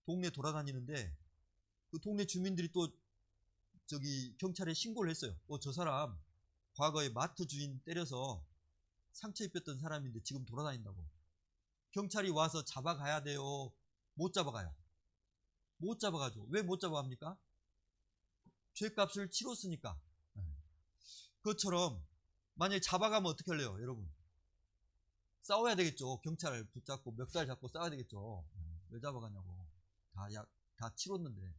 동네 돌아다니는데 그 동네 주민들이 또 저기 경찰에 신고를 했어요. 저 사람 과거에 마트 주인 때려서 상처 입혔던 사람인데 지금 돌아다닌다고. 경찰이 와서 잡아가야 돼요? 못 잡아가요? 못 잡아가죠. 왜 못 잡아갑니까? 죄값을 치렀으니까. 그것처럼 만약에 잡아가면 어떻게 할래요, 여러분? 싸워야 되겠죠. 경찰을 붙잡고 멱살 잡고 싸워야 되겠죠. 왜 잡아가냐고. 다 치렀는데.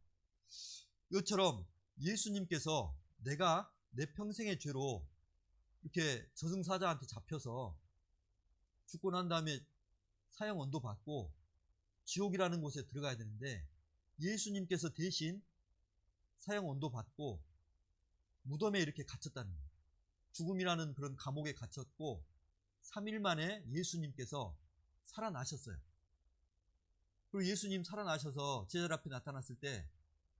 이것처럼 예수님께서 내가 내 평생의 죄로 이렇게 저승사자한테 잡혀서 죽고 난 다음에 사형 언도 받고 지옥이라는 곳에 들어가야 되는데 예수님께서 대신 사형 언도 받고 무덤에 이렇게 갇혔다는 거예요. 죽음이라는 그런 감옥에 갇혔고 3일 만에 예수님께서 살아나셨어요. 그리고 예수님 살아나셔서 제자들 앞에 나타났을 때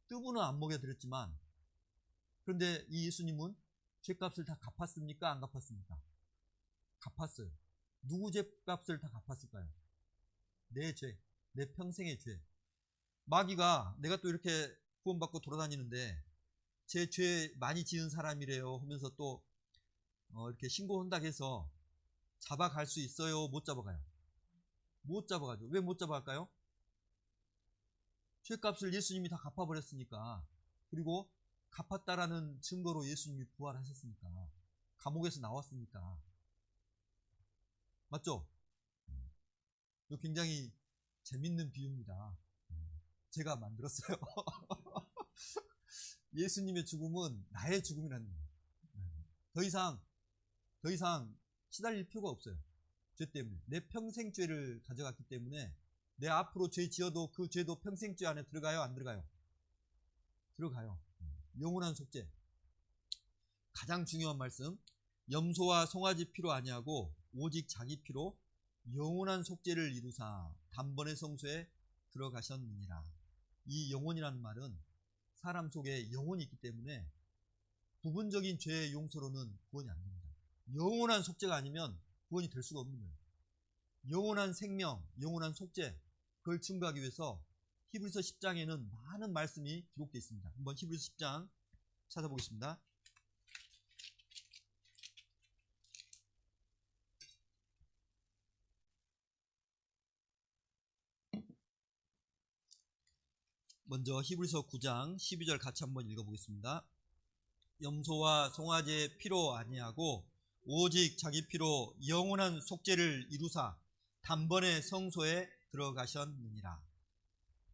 뜨문은 안 먹여드렸지만 그런데 이 예수님은 죄값을 다 갚았습니까? 안 갚았습니까? 갚았어요. 누구 죄값을 다 갚았을까요? 내 죄, 내 평생의 죄. 마귀가 내가 또 이렇게 구원받고 돌아다니는데 제 죄 많이 지은 사람이래요 하면서 또 이렇게 신고한다고 해서 잡아갈 수 있어요? 못 잡아가요? 못 잡아가죠. 왜 못 잡아갈까요? 죄값을 예수님이 다 갚아버렸으니까. 그리고 갚았다라는 증거로 예수님이 부활하셨으니까. 감옥에서 나왔으니까. 맞죠? 이거 굉장히 재밌는 비유입니다. 제가 만들었어요. 예수님의 죽음은 나의 죽음이라는 거예요. 더 이상 시달릴 필요가 없어요. 죄 때문에. 내 평생 죄를 가져갔기 때문에 내 앞으로 죄 지어도 그 죄도 평생 죄 안에 들어가요? 안 들어가요? 들어가요. 영원한 속죄. 가장 중요한 말씀. 염소와 송아지 피로 아니하고 오직 자기 피로 영원한 속죄를 이루사 단번에 성소에 들어가셨느니라. 이 영혼이라는 말은 사람 속에 영혼이 있기 때문에 부분적인 죄의 용서로는 구원이 안 됩니다. 영원한 속죄가 아니면 구원이 될 수가 없는 거예요. 영원한 생명, 영원한 속죄, 그걸 증거하기 위해서 히브리서 10장에는 많은 말씀이 기록되어 있습니다. 한번 히브리서 10장 찾아보겠습니다. 먼저 히브리서 9장 12절 같이 한번 읽어보겠습니다. 염소와 송아지의 피로 아니하고 오직 자기 피로 영원한 속죄를 이루사 단번에 성소에 들어가셨느니라.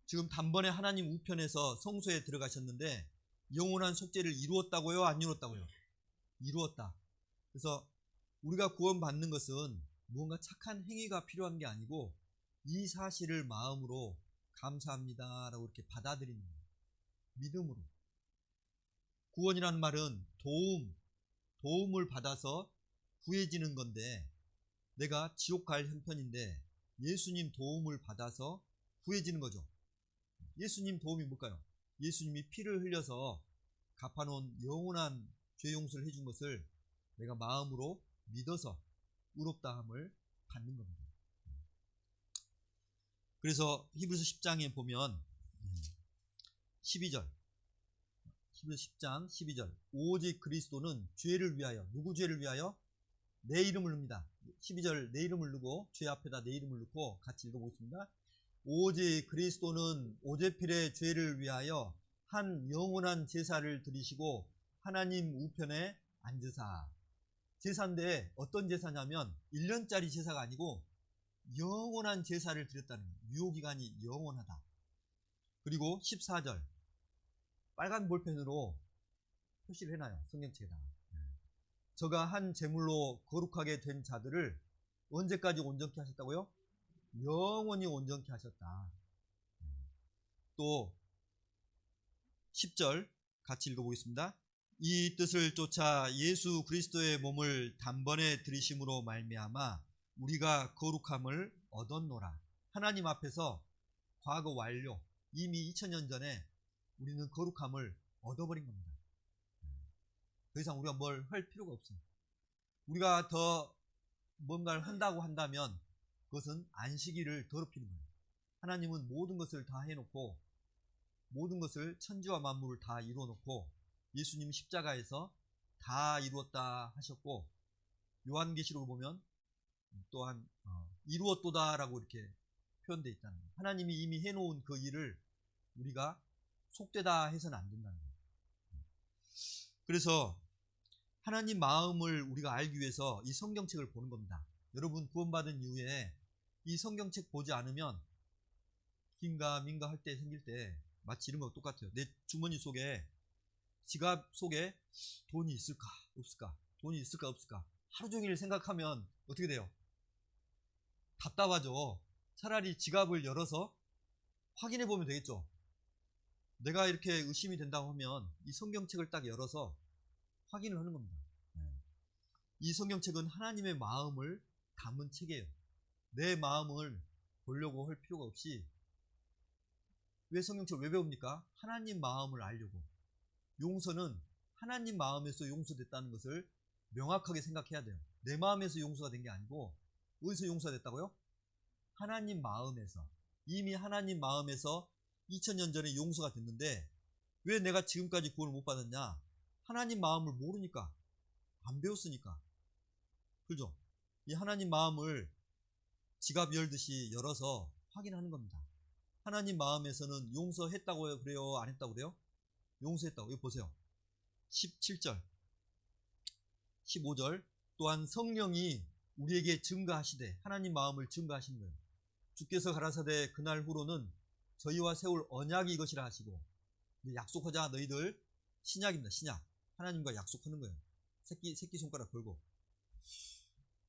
지금 단번에 하나님 우편에서 성소에 들어가셨는데 영원한 속죄를 이루었다고요? 안 이루었다고요? 이루었다. 그래서 우리가 구원받는 것은 무언가 착한 행위가 필요한 게 아니고 이 사실을 마음으로 감사합니다 라고 이렇게 받아들이는 거예요. 믿음으로. 구원이라는 말은 도움을 받아서 구해지는 건데 내가 지옥 갈 형편인데 예수님 도움을 받아서 구해지는 거죠. 예수님 도움이 뭘까요? 예수님이 피를 흘려서 갚아놓은 영원한 죄 용서를 해준 것을 내가 마음으로 믿어서 의롭다함을 받는 겁니다. 그래서 히브리서 10장에 보면 12절 히브리서 10장 12절 오직 그리스도는 죄를 위하여 누구 죄를 위하여? 내 이름을 넣습니다. 12절 내 이름을 넣고 죄 앞에다 내 이름을 넣고 같이 읽어보겠습니다. 오직 그리스도는 오제필의 죄를 위하여 한 영원한 제사를 드리시고 하나님 우편에 앉으사. 제사인데 어떤 제사냐면 1년짜리 제사가 아니고 영원한 제사를 드렸다는 거예요. 유효기간이 영원하다. 그리고 14절 빨간 볼펜으로 표시를 해놔요. 성경책에다가. 저가 한 제물로 거룩하게 된 자들을 언제까지 온전케 하셨다고요? 영원히 온전케 하셨다. 또 10절 같이 읽어보겠습니다. 이 뜻을 쫓아 예수 그리스도의 몸을 단번에 들이심으로 말미암아 우리가 거룩함을 얻었노라. 하나님 앞에서 과거 완료. 이미 2000년 전에 우리는 거룩함을 얻어버린 겁니다. 더 이상 우리가 뭘 할 필요가 없어요. 우리가 더 뭔가를 한다고 한다면 그것은 안식일을 더럽히는 거예요. 하나님은 모든 것을 다 해놓고 모든 것을 천지와 만물을 다 이루어놓고 예수님 십자가에서 다 이루었다 하셨고 요한계시록을 보면 또한 이루었도다라고 이렇게 표현되어 있다는 거예요. 하나님이 이미 해놓은 그 일을 우리가 속되다 해서는 안 된다는 거예요. 그래서 하나님 마음을 우리가 알기 위해서 이 성경책을 보는 겁니다. 여러분 구원받은 이후에 이 성경책 보지 않으면 긴가 민가 할 때 생길 때 마치 이런 거 똑같아요. 내 주머니 속에 지갑 속에 돈이 있을까 없을까, 돈이 있을까 없을까 하루 종일 생각하면 어떻게 돼요? 답답하죠. 차라리 지갑을 열어서 확인해 보면 되겠죠. 내가 이렇게 의심이 된다고 하면 이 성경책을 딱 열어서 확인을 하는 겁니다. 이 성경책은 하나님의 마음을 담은 책이에요. 내 마음을 보려고 할 필요가 없이. 왜 성경책을 왜 배웁니까? 하나님 마음을 알려고. 용서는 하나님 마음에서 용서됐다는 것을 명확하게 생각해야 돼요. 내 마음에서 용서가 된 게 아니고 어디서 용서가 됐다고요? 하나님 마음에서. 이미 하나님 마음에서 2000년 전에 용서가 됐는데 왜 내가 지금까지 구원을 못 받았냐? 하나님 마음을 모르니까, 안 배웠으니까. 그죠? 이 하나님 마음을 지갑 열듯이 열어서 확인하는 겁니다. 하나님 마음에서는 용서했다고 그래요? 안 했다고 그래요? 용서했다고. 이거 보세요. 17절 15절 또한 성령이 우리에게 증거하시되, 하나님 마음을 증거하시는 거예요. 주께서 가라사대 그날 후로는 저희와 세울 언약이 이것이라 하시고, 약속하자 너희들, 신약입니다. 신약. 하나님과 약속하는 거예요. 새끼 손가락 걸고.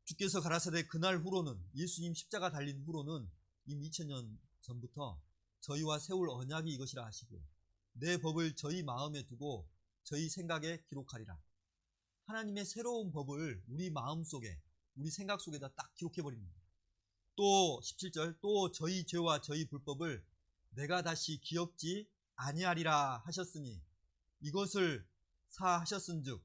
주께서 가라사대 그날 후로는, 예수님 십자가 달린 후로는 이미 2000년 전부터 저희와 세울 언약이 이것이라 하시고 내 법을 저희 마음에 두고 저희 생각에 기록하리라. 하나님의 새로운 법을 우리 마음속에, 우리 생각 속에다 딱 기록해버립니다. 또 17절 또 저희 죄와 저희 불법을 내가 다시 기억지 아니하리라 하셨으니 이것을 사하셨은즉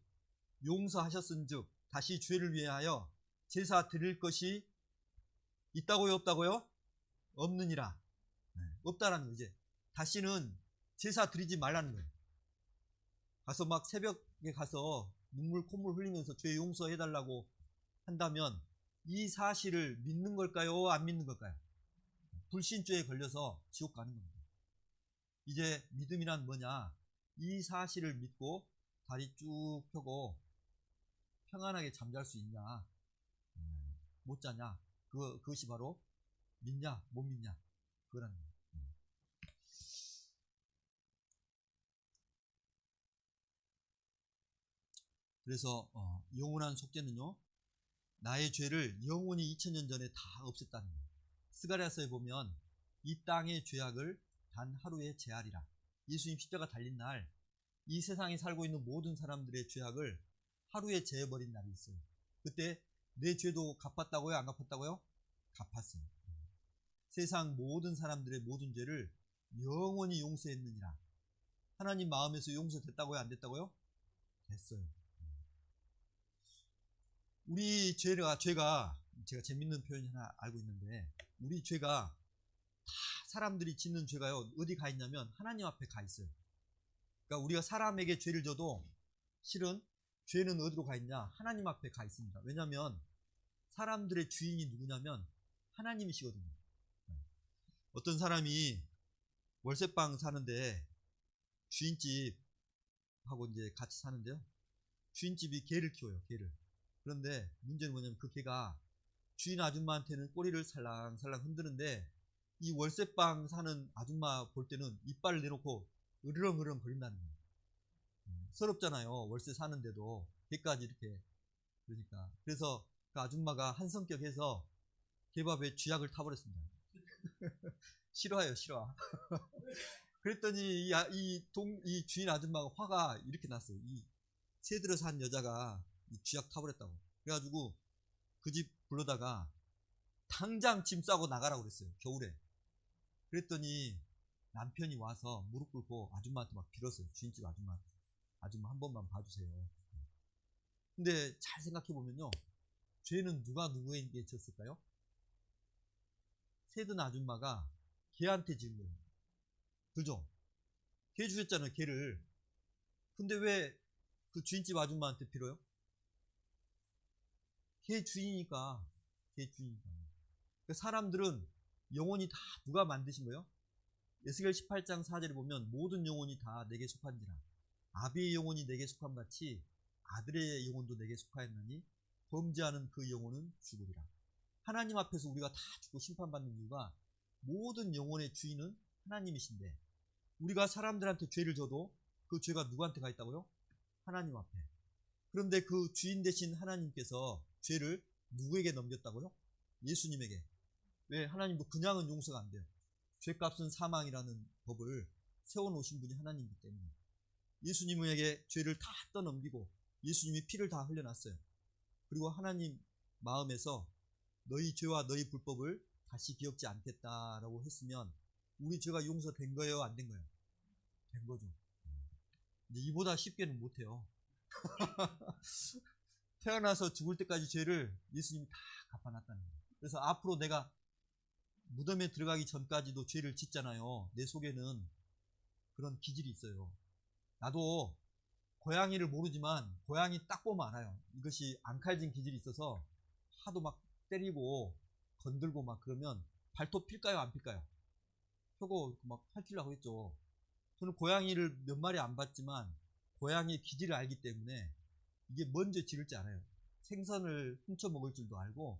용서하셨은즉 다시 죄를 위하여 제사 드릴 것이 있다고요 없다고요? 없느니라. 없다라는 거. 이제 다시는 제사 드리지 말라는 거예요. 가서 막 새벽에 가서 눈물 콧물 흘리면서 죄 용서해달라고 한다면 이 사실을 믿는 걸까요? 안 믿는 걸까요? 불신죄에 걸려서 지옥 가는 겁니다. 이제 믿음이란 뭐냐? 이 사실을 믿고 다리 쭉 펴고 평안하게 잠잘 수 있냐? 못 자냐? 그것이 바로 믿냐? 못 믿냐? 그거라는 거예요. 그래서 영원한 속죄는요, 나의 죄를 영원히 2000년 전에 다 없앴다는 거예요. 스가랴서에 보면 이 땅의 죄악을 단 하루에 제하리라. 예수님 십자가 달린 날 이 세상에 살고 있는 모든 사람들의 죄악을 하루에 제해버린 날이 있어요. 그때 내 죄도 갚았다고요? 안 갚았다고요? 갚았어요. 세상 모든 사람들의 모든 죄를 영원히 용서했느니라. 하나님 마음에서 용서됐다고요? 안 됐다고요? 됐어요. 우리 죄가 제가 재밌는 표현 하나 알고 있는데, 우리 죄가 다 사람들이 짓는 죄가요 어디 가 있냐면 하나님 앞에 가 있어요. 그러니까 우리가 사람에게 죄를 져도 실은 죄는 어디로 가 있냐? 하나님 앞에 가 있습니다. 왜냐하면 사람들의 주인이 누구냐면 하나님이시거든요. 어떤 사람이 월세방 사는데 주인집하고 이제 같이 사는데요, 주인집이 개를 키워요. 개를. 그런데 문제는 뭐냐면 그 개가 주인 아줌마한테는 꼬리를 살랑살랑 흔드는데 이 월세방 사는 아줌마 볼 때는 이빨을 내놓고 으르렁으르렁 거린다는 거예요. 서럽잖아요. 월세 사는데도 개까지 이렇게. 그러니까 그래서 그 아줌마가 한성격해서 개밥에 쥐약을 타버렸습니다. 싫어해요, 싫어. 그랬더니 이 주인 아줌마가 화가 이렇게 났어요. 이 새들어 산 여자가 이 쥐약 타버렸다고. 그래가지고 그 집 불러다가 당장 짐 싸고 나가라고 그랬어요. 겨울에. 그랬더니 남편이 와서 무릎 꿇고 아줌마한테 막 빌었어요. 주인집 아줌마 한 번만 봐주세요. 근데 잘 생각해 보면요, 죄는 누가 누구에게 졌을까요? 세든 아줌마가 개한테 지은 거예요. 그죠? 개 주셨잖아요, 개를. 근데 왜 그 주인집 아줌마한테 빌어요? 개 주인이니까. 개 주인이니까. 그러니까 사람들은 영혼이 다 누가 만드신 거예요? 에스겔 18장 4절에 보면 모든 영혼이 다 내게 속한지라 아비의 영혼이 내게 속한 같이 아들의 영혼도 내게 속하였나니 범죄하는 그 영혼은 죽으리라. 하나님 앞에서 우리가 다 죽고 심판받는 이유가 모든 영혼의 주인은 하나님이신데 우리가 사람들한테 죄를 져도 그 죄가 누구한테 가 있다고요? 하나님 앞에. 그런데 그 주인 되신 하나님께서 죄를 누구에게 넘겼다고요? 예수님에게. 왜? 하나님도 그냥은 용서가 안 돼요. 죄값은 사망이라는 법을 세워놓으신 분이 하나님이기 때문에 예수님에게 죄를 다 떠넘기고 예수님이 피를 다 흘려놨어요. 그리고 하나님 마음에서 너희 죄와 너희 불법을 다시 기억지 않겠다라고 했으면 우리 죄가 용서된 거예요? 안 된 거예요? 된 거죠. 이제 이보다 쉽게는 못해요. 태어나서 죽을 때까지 죄를 예수님이 다 갚아놨다는 거예요. 그래서 앞으로 내가 무덤에 들어가기 전까지도 죄를 짓잖아요. 내 속에는 그런 기질이 있어요. 나도 고양이를 모르지만 고양이 딱 보면 알아요. 이것이 앙칼진 기질이 있어서 하도 막 때리고 건들고 막 그러면 발톱 필까요? 안 필까요? 펴고 막 핥으려고 했죠. 저는 고양이를 몇 마리 안 봤지만 고양이의 기질을 알기 때문에 이게 먼저 지를지 알아요. 생선을 훔쳐 먹을 줄도 알고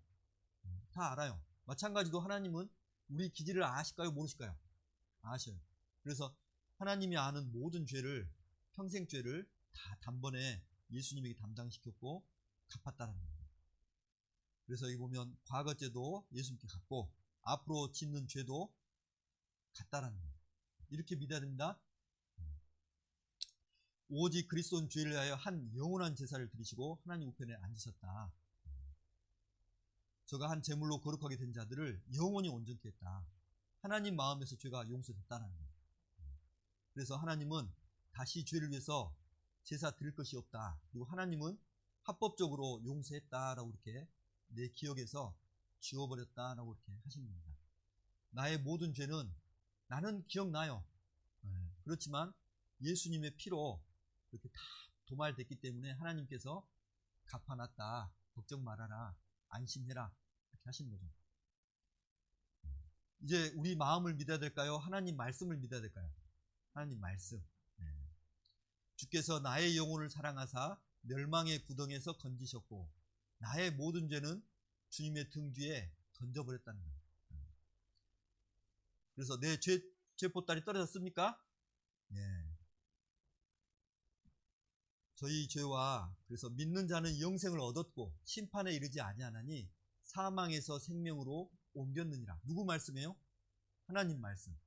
다 알아요. 마찬가지로 하나님은 우리 기질을 아실까요? 모르실까요? 아셔요. 그래서 하나님이 아는 모든 죄를, 평생 죄를 다 단번에 예수님에게 담당시켰고 갚았다는 거예요. 그래서 여기 보면 과거 죄도 예수님께 갚고 앞으로 짓는 죄도 같다라는 거예요. 이렇게 믿어야 됩니다. 오직 그리스도는 죄를 위하여 한 영원한 제사를 드리시고 하나님 우편에 앉으셨다. 저가 한 제물로 거룩하게 된 자들을 영원히 온전케 했다. 하나님 마음에서 죄가 용서됐다는 거예요. 그래서 하나님은 다시 죄를 위해서 제사 드릴 것이 없다. 그리고 하나님은 합법적으로 용서했다라고 이렇게 내 기억에서 지워버렸다라고 이렇게 하신 겁니다. 나의 모든 죄는 나는 기억나요. 그렇지만 예수님의 피로 이렇게 다 도말됐기 때문에 하나님께서 갚아놨다. 걱정 말아라. 안심해라. 이렇게 하신 거죠. 이제 우리 마음을 믿어야 될까요? 하나님 말씀을 믿어야 될까요? 하나님 말씀. 주께서 나의 영혼을 사랑하사 멸망의 구덩이에서 건지셨고 나의 모든 죄는 주님의 등 뒤에 던져버렸다는 거예요. 그래서 내 죄보따리 떨어졌습니까? 예. 저희 죄와 그래서 믿는 자는 영생을 얻었고 심판에 이르지 아니하나니 사망에서 생명으로 옮겼느니라. 누구 말씀이에요? 하나님 말씀.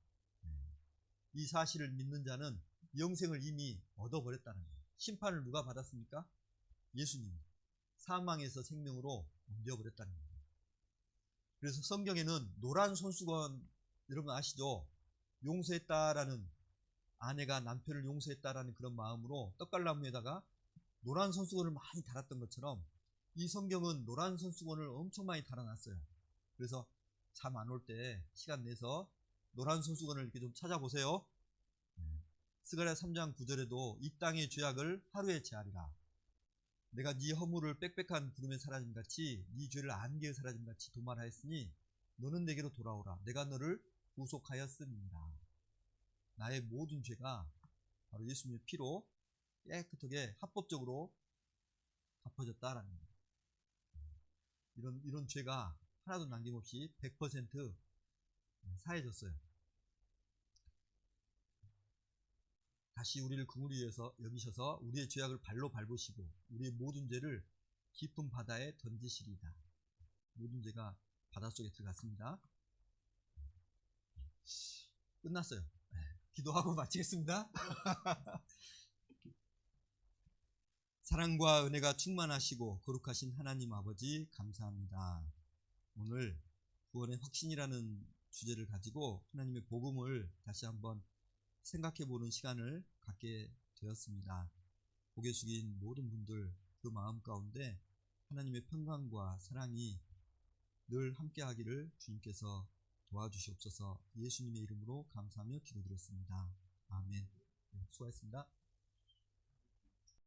이 사실을 믿는 자는 영생을 이미 얻어버렸다는 거예요. 심판을 누가 받았습니까? 예수님. 사망에서 생명으로 옮겨버렸다는 거예요. 그래서 성경에는 노란 손수건, 여러분 아시죠? 용서했다라는, 아내가 남편을 용서했다라는 그런 마음으로 떡갈나무에다가 노란 손수건을 많이 달았던 것처럼 이 성경은 노란 손수건을 엄청 많이 달아놨어요. 그래서 잠 안 올 때 시간 내서 노란 손수건을 이렇게 좀 찾아보세요. 스가랴 3장 9절에도 이 땅의 죄악을 하루에 제하리라. 내가 네 허물을 빽빽한 구름에 사라짐같이 네 죄를 안개에 사라짐같이 도말하였으니 너는 내게로 돌아오라. 내가 너를 구속하였음이니라. 나의 모든 죄가 바로 예수님의 피로 깨끗하게 합법적으로 갚아졌다라는 거예요. 이런 죄가 하나도 남김없이 100% 사해졌어요. 다시 우리를 긍휼히 여기셔서 우리의 죄악을 발로 밟으시고 우리의 모든 죄를 깊은 바다에 던지시리다. 모든 죄가 바닷속에 들어갔습니다. 끝났어요. 기도하고 마치겠습니다. 사랑과 은혜가 충만하시고 거룩하신 하나님 아버지 감사합니다. 오늘 구원의 확신이라는 주제를 가지고 하나님의 복음을 다시 한번 생각해 보는 시간을 갖게 되었습니다. 고개 숙인 모든 분들 그 마음 가운데 하나님의 평강과 사랑이 늘 함께하기를 주님께서 도와주시옵소서. 예수님의 이름으로 감사하며 기도드렸습니다. 아멘. 수고하셨습니다.